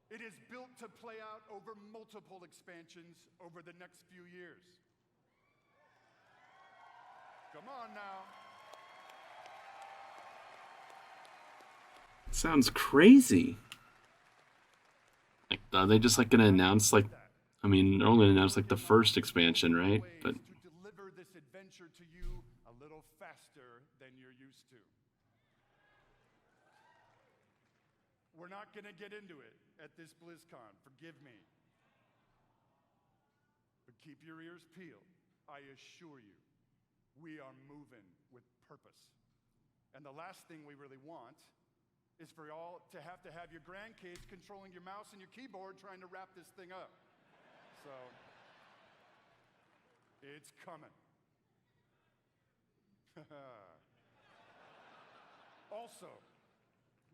It is built to play out over multiple expansions over the next few years. Come on now. Sounds crazy. Like, are they just like gonna announce like? I mean, they're only gonna announce like the first expansion, right? But To deliver this adventure to you a little faster than you're used to. We're not gonna get into it at this BlizzCon. Forgive me. But keep your ears peeled. I assure you, we are moving with purpose. And the last thing we really want is for y'all to have your grandkids controlling your mouse and your keyboard trying to wrap this thing up. So, it's coming. Also,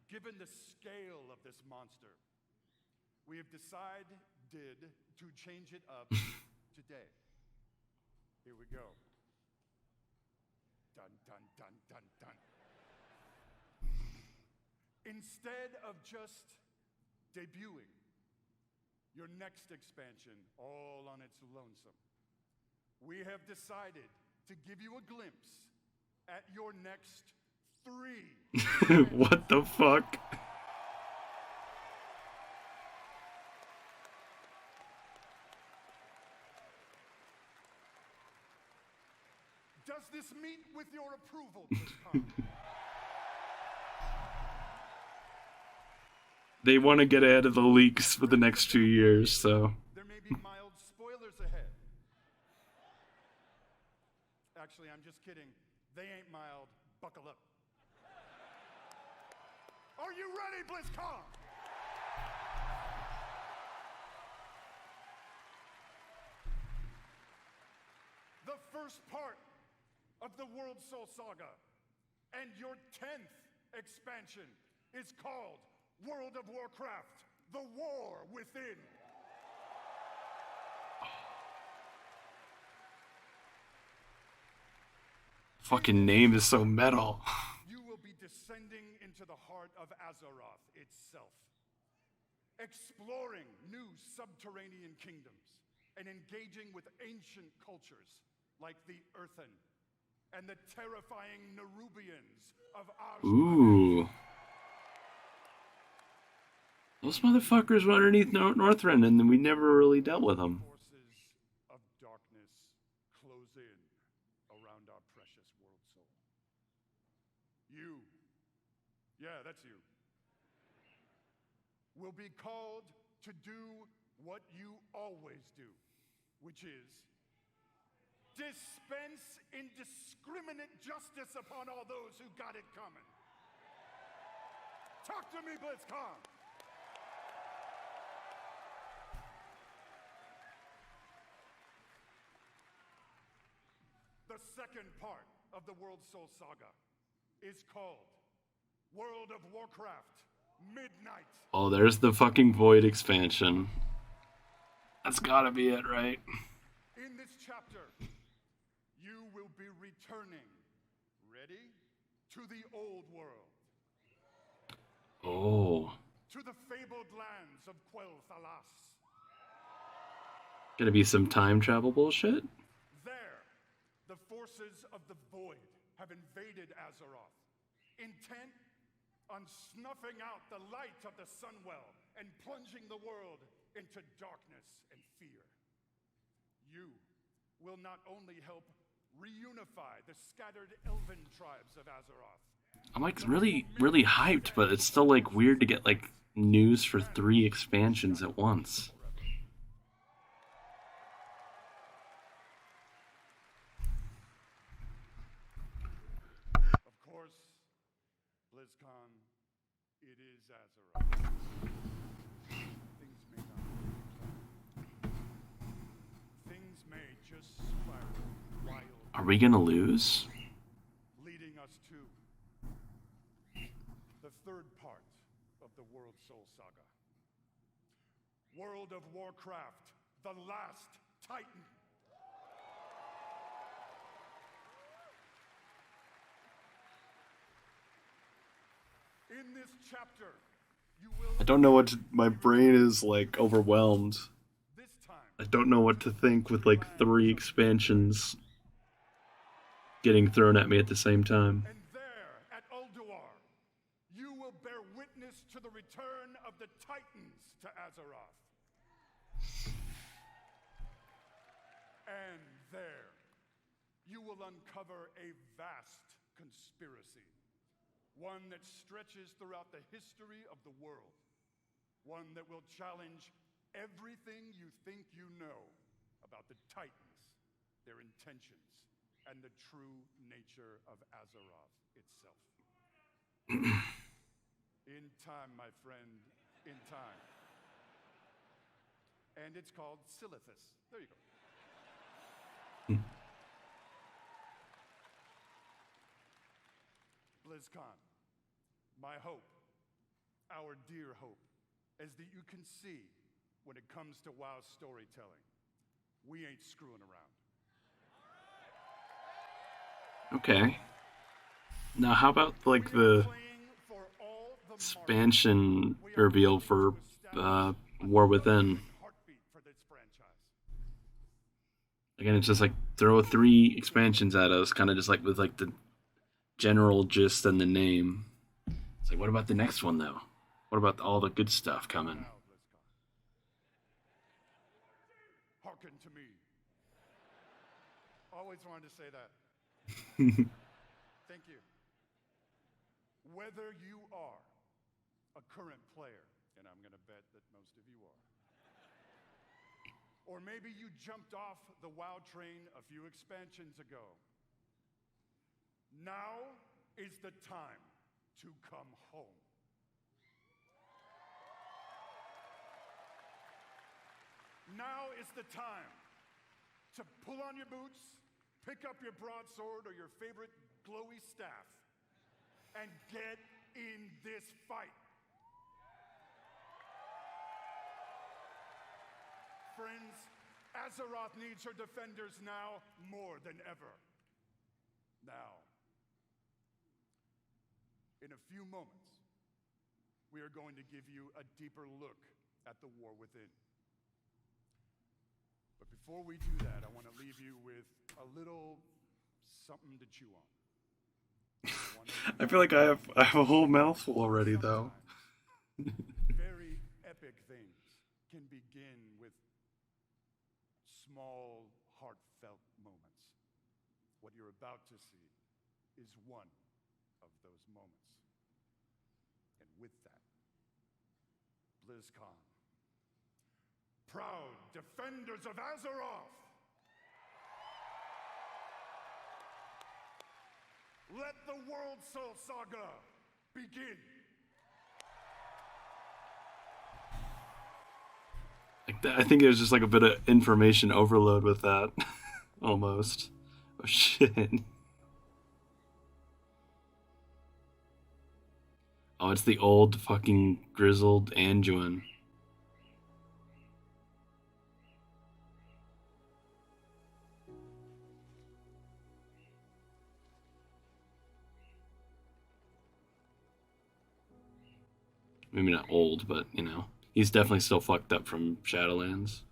given the scale of this monster, we have decided to change it up today. Here we go. Dun, dun, dun, dun, dun. Instead of just debuting your next expansion all on its lonesome, we have decided to give you a glimpse at your next 3. What the fuck? Does this meet with your approval, BlizzCon? They want to get ahead of the leaks for the next 2 years, so. There may be mild spoilers ahead. Actually, I'm just kidding. They ain't mild. Buckle up. Are you ready, BlizzCon? The first part of the World Soul Saga and your 10th expansion is called World of Warcraft, The War Within. Fucking name is so metal. You will be descending into the heart of Azeroth itself, exploring new subterranean kingdoms and engaging with ancient cultures like the Earthen and the terrifying Nerubians of Azeroth. Ooh. Those motherfuckers were underneath Northrend, and then we never really dealt with them. Forces of darkness close in around our precious world soul. You, yeah, that's you, will be called to do what you always do, which is dispense indiscriminate justice upon all those who got it coming. Talk to me, BlizzCon. The second part of the World Soul Saga is called World of Warcraft Midnight. Oh, there's the fucking Void expansion. That's gotta be it, right? In this chapter, you will be returning, ready, to the old world. Oh. To the fabled lands of Quel'Thalas. Gonna be some time travel bullshit? There, the forces of the Void have invaded Azeroth, intent on snuffing out the light of the Sunwell and plunging the world into darkness and fear. You will not only help reunify the scattered elven tribes of Azeroth. I'm like really hyped, but it's still like weird to get like news for 3 expansions at once. Of course, BlizzCon, it is Azeroth. Things may not be planned. Things may just spiral wild. Are we gonna lose? Leading us to the third part of the World Soul Saga. World of Warcraft, the Last Titan. In this chapter, you will... I don't know what to, my brain is like overwhelmed. I don't know what to think with like 3 expansions getting thrown at me at the same time. And there, at Ulduar, you will bear witness return of the Titans to Azeroth. And there, you will uncover a vast conspiracy. One that stretches throughout the history of the world. One that will challenge everything you think you know about the Titans, their intentions, and the true nature of Azeroth itself. In time, my friend, in time. And it's called Silithus. There you go. Blizzcon, my hope, our dear hope, is that you can see when it comes to WoW storytelling, we ain't screwing around. Okay. Now, how about like the expansion reveal for War Within? Again, it's just like throw 3 expansions at us, kind of just like with like the general gist and the name. It's like, what about the next one though? What about all the good stuff coming? Hearken to me. Always wanted to say that. Thank you. Whether you are a current player, and I'm going to bet that most of you are, or maybe you jumped off the WoW train a few expansions ago, now is the time to come home. Now is the time to pull on your boots, pick up your broadsword or your favorite glowy staff, and get in this fight. Friends, Azeroth needs her defenders now more than ever. Now, in a few moments, we are going to give you a deeper look at the War Within. But before we do that, I want to leave you with a little something to chew on. I feel like I have a whole mouthful already, though. Very epic things can begin with small, heartfelt moments. What you're about to see is one of those moments. And with that, BlizzCon, proud defenders of Azeroth, let the World Soul Saga begin. Like that, I think it was just like a bit of information overload with that, almost. Oh shit. Oh, it's the old fucking grizzled Anduin. Maybe not old, but, you know, he's definitely still fucked up from Shadowlands.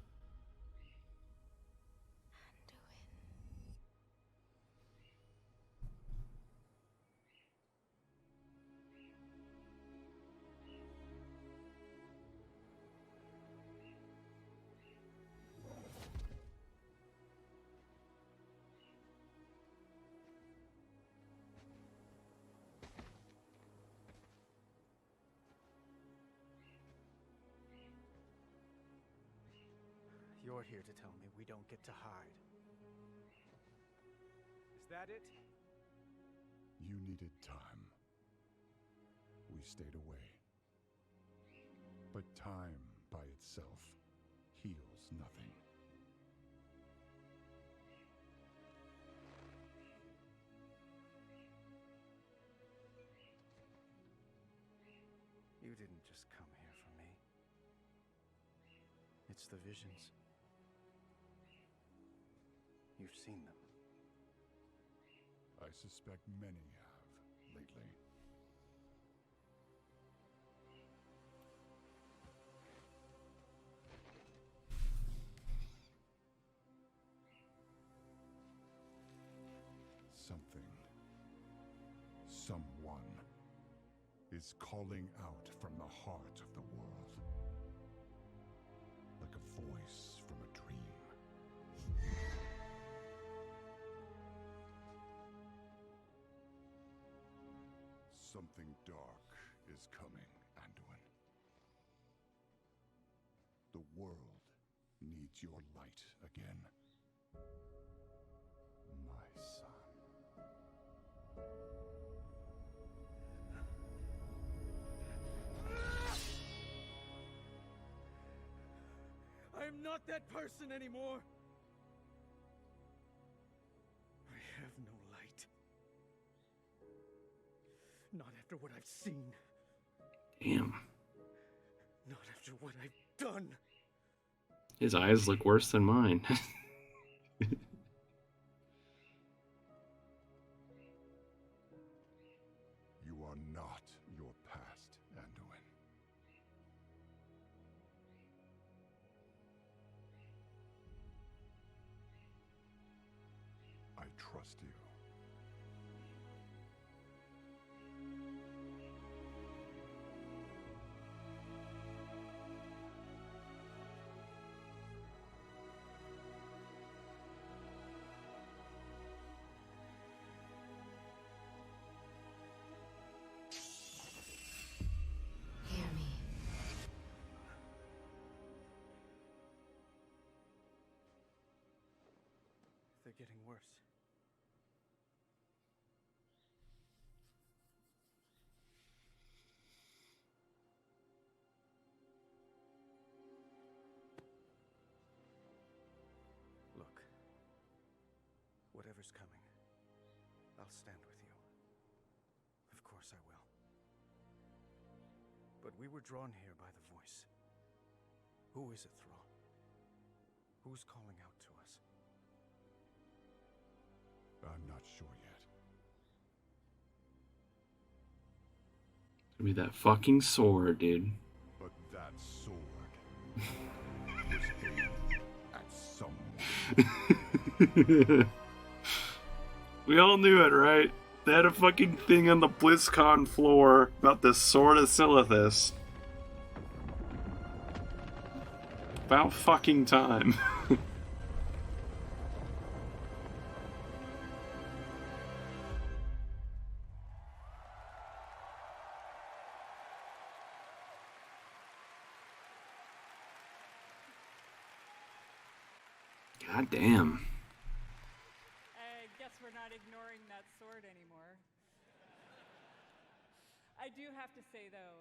You're here to tell me we don't get to hide. Is that it? You needed time. We stayed away. But time by itself heals nothing. You didn't just come here for me. It's the visions. You've seen them. I suspect many have lately. Something, someone is calling out from the heart of the world. Like a voice from a dream. Something dark is coming, Anduin. The world needs your light again. My son. I am not that person anymore. I have no light. Not after what I've seen. Damn. Not after what I've done. His eyes look worse than mine. You are not your past, Anduin. I trust you. Hear me. They're getting worse. Look, whatever's coming, I'll stand with you. Of course I will. But we were drawn here by the voice. Who is it, Thrall? Who's calling out to us? I'm not sure yet. It's gonna be that fucking sword, dude. But that sword was aimed at someone. We all knew it, right? They had a fucking thing on the Blizzcon floor about the Sword of Silithus. About fucking time. God damn. I guess we're not ignoring that sword anymore. I do have to say, though,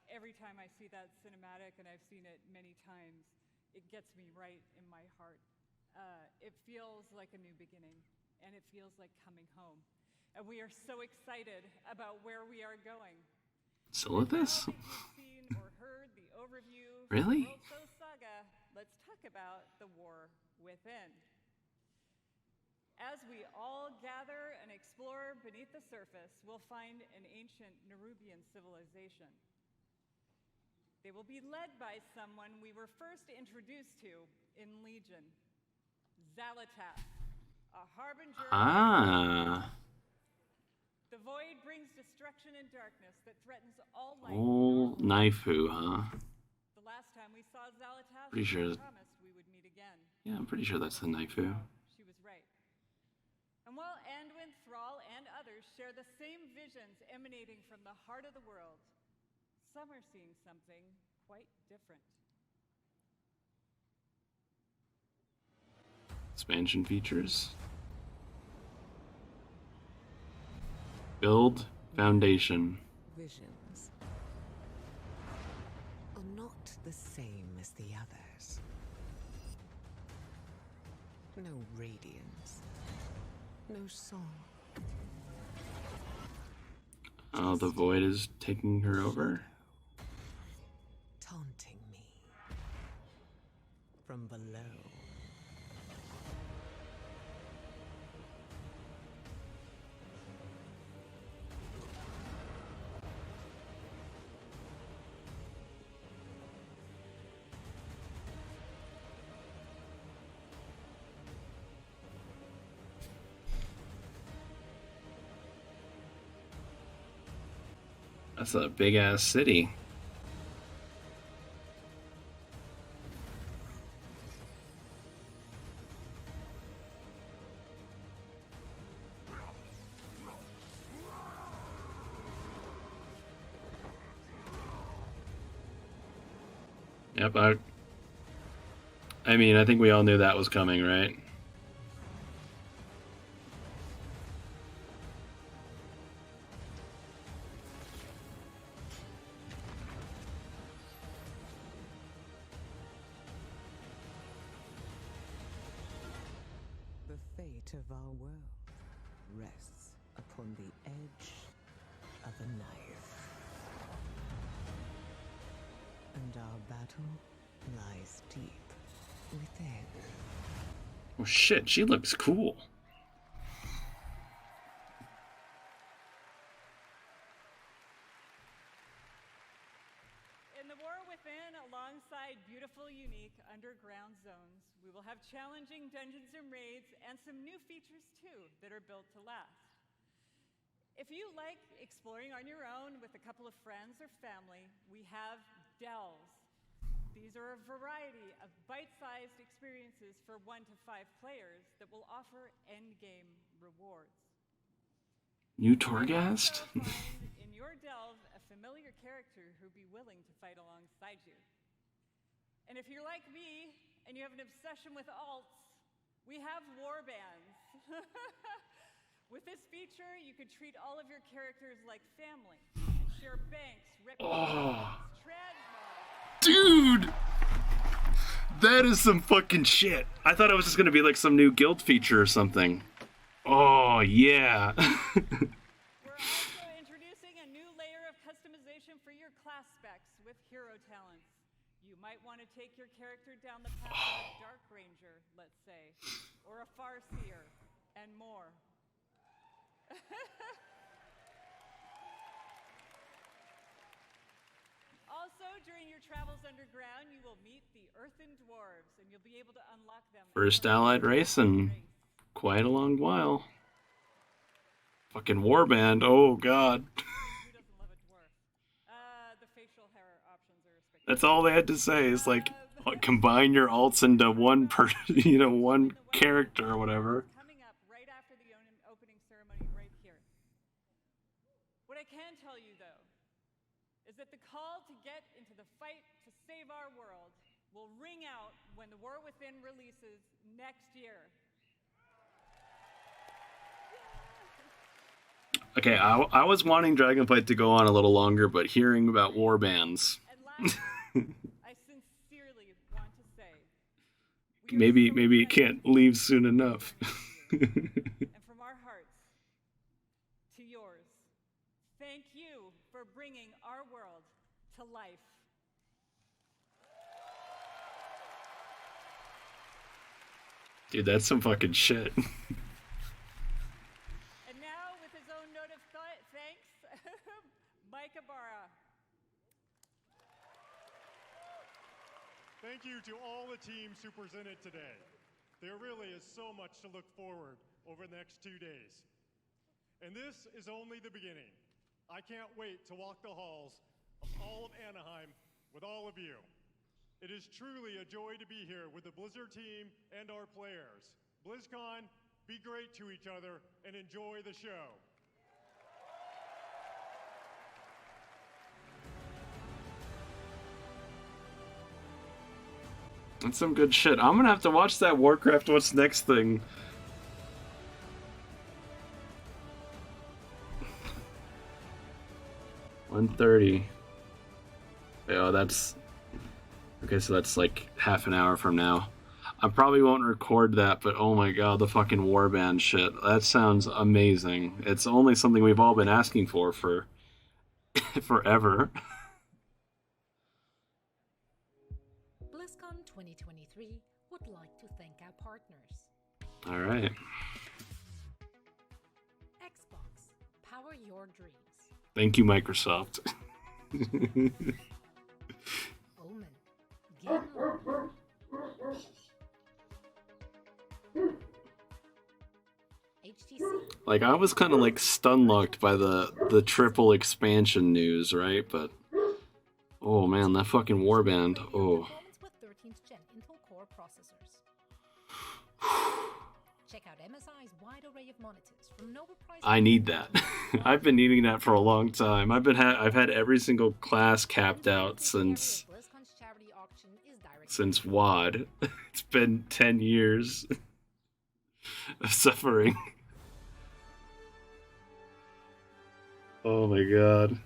every time I see that cinematic, and I've seen it many times, it gets me right in my heart. It feels like a new beginning, and it feels like coming home. And we are so excited about where we are going. Silithus? Now that you've seen or heard the overview Really? of the World So Saga, let's talk about the war within. As we all gather and explore beneath the surface, we'll find an ancient Nerubian civilization. They will be led by someone we were first introduced to in Legion, Xal'atath, a harbinger. The void brings destruction and darkness that threatens all life. Old Naifu, huh? The last time we saw Xal'atath, Pretty sure. we promised we would meet again. Yeah, I'm pretty sure that's the Naifu. She was right. And while Anduin, Thrall, and others share the same visions emanating from the heart of the world, some are seeing something quite different. Expansion features. Build foundation. Visions are not the same as the others. No radiance, no song. Oh, the void is taking her over. Taunting me from below. That's a big ass city. Yep, I mean, I think we all knew that was coming, right? The fate of our world rests upon the edge of a knife. And our battle lies deep within. Oh shit, she looks cool. In the War Within, alongside beautiful, unique underground zones, we will have challenging dungeons and raids and some new features too that are built to last. If you like exploring on your own with a couple of friends or family, we have delves. These are a variety of bite-sized experiences for 1 to 5 players that will offer endgame rewards. New Torghast? In your delve, a familiar character who'd be willing to fight alongside you. And if you're like me and you have an obsession with alts, we have warbands. With this feature, you could treat all of your characters like family and share banks, reputations, Dude! That is some fucking shit. I thought it was just gonna be like some new guild feature or something. Oh, yeah. We're also introducing a new layer of customization for your class specs with hero talents. You might want to take your character down the path of a Dark Ranger, let's say, or a Farseer, and more. Also, during your travels underground, you will meet the Earthen Dwarves, and you'll be able to unlock them. First allied race in quite a long while. Fucking warband, oh god. The facial hair options are spectacular. That's all they had to say is like, combine your alts into one one character or whatever. Coming up right after the opening ceremony right here. What I can tell you, though, is that the call to get into the fight to save our world will ring out when The War Within releases next year. Okay, I was wanting Dragonflight to go on a little longer, but hearing about warbands... I sincerely want to say... maybe it can't leave soon enough. And from our hearts to yours, thank you for bringing our world to life. Dude, that's some fucking shit. And now, with his own note of thanks, Mike Ibarra. Thank you to all the teams who presented today. There really is so much to look forward over the next 2 days. And this is only the beginning. I can't wait to walk the halls of all of Anaheim with all of you. It is truly a joy to be here with the Blizzard team and our players. Blizzcon, be great to each other and enjoy the show. That's some good shit. I'm gonna have to watch that Warcraft What's Next thing. $1:30. Oh, that's... Okay, so that's like half an hour from now. I probably won't record that, but oh my god, the fucking warband shit. That sounds amazing. It's only something we've all been asking for forever. BlizzCon 2023 would like to thank our partners. Alright. Xbox, power your dreams. Thank you, Microsoft. Omen, game on. HTC. Like, I was kind of like stun locked by the triple expansion news, right? But oh man, that fucking warband. Oh. With 13th gen Intel Core processors. Check out MSI's wide array of monitors from Nobel Prize. I need that. I've been needing that for a long time. I've had every single class capped out since WAD. It's been 10 years of suffering. Oh my god.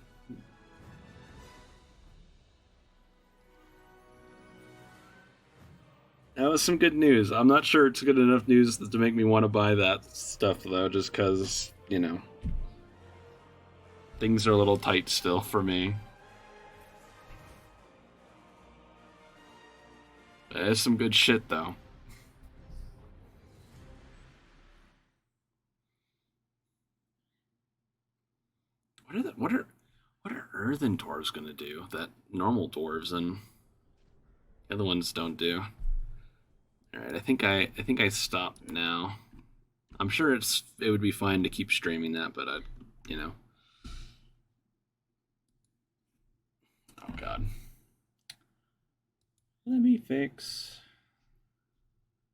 That was some good news. I'm not sure it's good enough news to make me want to buy that stuff, though, just because, you know, things are a little tight still for me. There's some good shit, though. What are earthen dwarves gonna do that normal dwarves and the other ones don't do? Alright, I think I stopped now. I'm sure it would be fine to keep streaming that, but you know. Oh god. Let me fix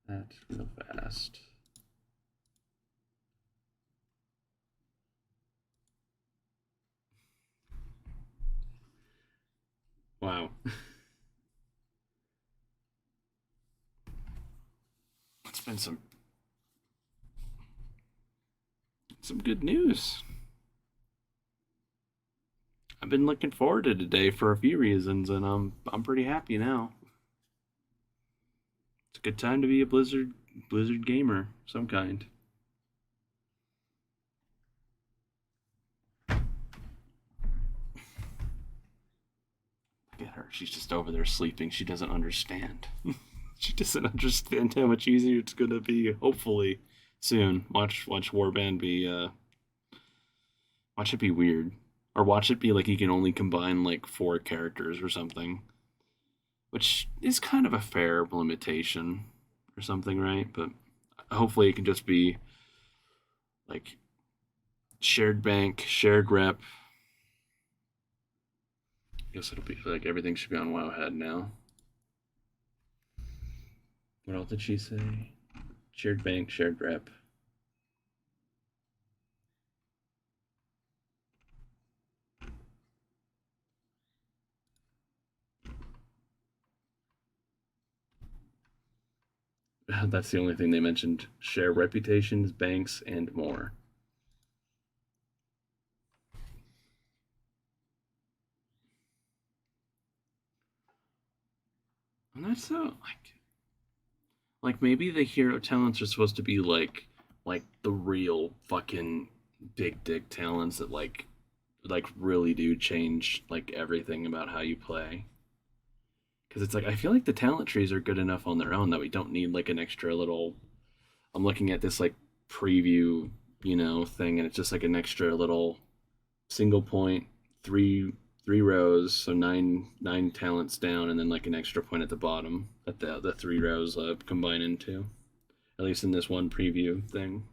that real fast. Wow. It's been some good news. I've been looking forward to today for a few reasons, and I'm pretty happy now. It's a good time to be a Blizzard gamer, some kind. Look at her. She's just over there sleeping. She doesn't understand. She doesn't understand how much easier it's gonna be. Hopefully, soon. Watch Warband be watch it be weird, or watch it be like you can only combine like 4 characters or something, which is kind of a fair limitation or something, right? But hopefully it can just be like shared bank, shared rep. I guess it'll be like everything should be on Wowhead now. What else did she say? Shared bank, shared rep. That's the only thing they mentioned. Share reputations, banks, and more. And that's so like maybe the hero talents are supposed to be like the real fucking big dick talents that like really do change like everything about how you play. Because it's like I feel like the talent trees are good enough on their own that we don't need like an extra little. I'm looking at this like preview, you know, thing, and it's just like an extra little single point, three rows, so nine talents down, and then like an extra point at the bottom that the 3 rows combine into. At least in this one preview thing.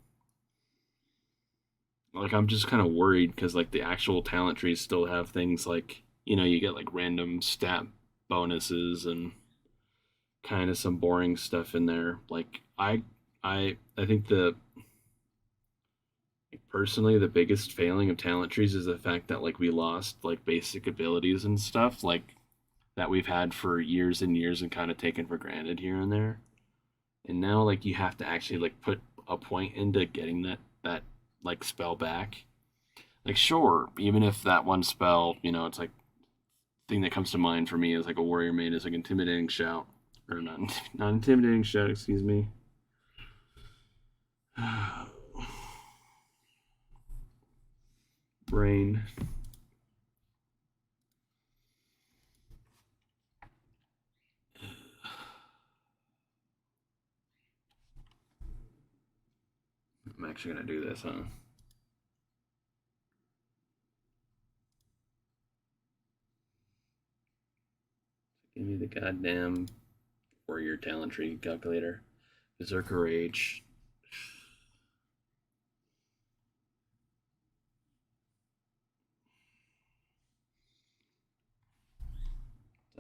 Like I'm just kind of worried because like the actual talent trees still have things like, you know, you get like random stat bonuses and kind of some boring stuff in there. Like I think personally the biggest failing of talent trees is the fact that like we lost like basic abilities and stuff like that we've had for years and years and kind of taken for granted here and there. And now like you have to actually like put a point into getting that like spell back. Like sure, even if that one spell, you know, it's like thing that comes to mind for me is like a warrior maid is like intimidating shout, or not intimidating shout, excuse me. Brain. I'm actually gonna do this, huh? Give me the goddamn warrior talent tree calculator. Berserker Rage.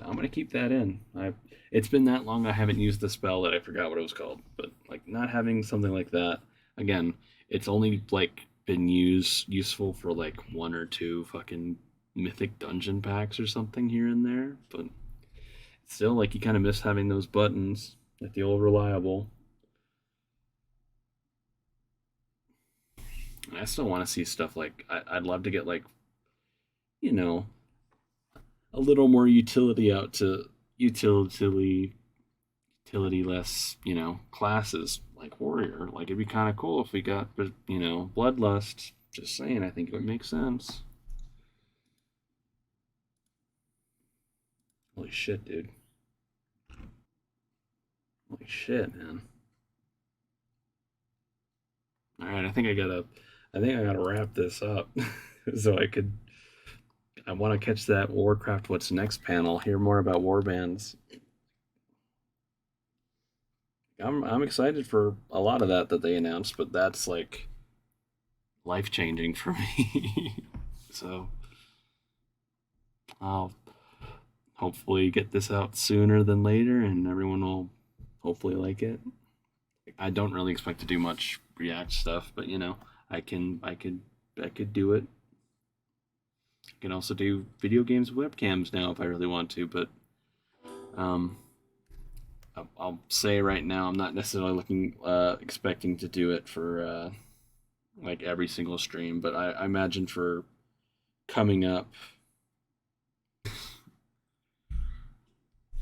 I'm gonna keep that in. It's been that long I haven't used the spell that I forgot what it was called. But like not having something like that again, it's only like been useful for like one or two fucking mythic dungeon packs or something here and there. But still, like you kind of miss having those buttons, like the old reliable. I still want to see stuff like I'd love to get like you know a little more utility out to utility less, classes like warrior. Like it'd be kind of cool if we got, bloodlust. Just saying, I think it would make sense. Holy shit, dude. Holy shit, man. All right, I think I gotta wrap this up so I want to catch that Warcraft What's Next panel, hear more about warbands. I'm excited for a lot of that they announced, but that's like life changing for me. So I'll hopefully get this out sooner than later, and everyone will hopefully like it. I don't really expect to do much React stuff, but I could do it. I can also do video games with webcams now if I really want to, but I'll say right now I'm not necessarily expecting to do it for like every single stream, but I imagine for coming up,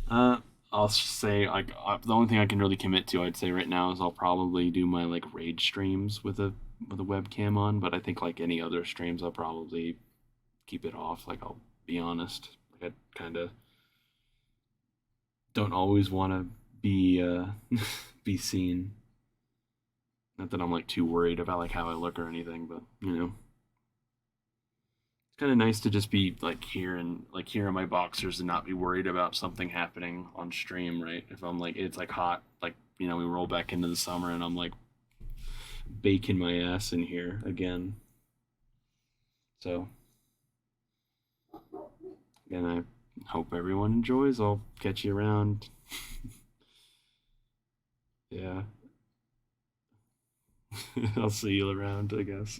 I'll say like the only thing I can really commit to, I'd say right now, is I'll probably do my like raid streams with a webcam on, but I think like any other streams, I'll probably keep it off. Like I'll be honest, like I kind of don't always want to be be seen. Not that I'm like too worried about like how I look or anything, but it's kind of nice to just be like here in my boxers and not be worried about something happening on stream, right? If I'm like it's like hot, like we roll back into the summer and I'm like baking my ass in here again. So again, I hope everyone enjoys. I'll catch you around. Yeah. I'll see you around, I guess.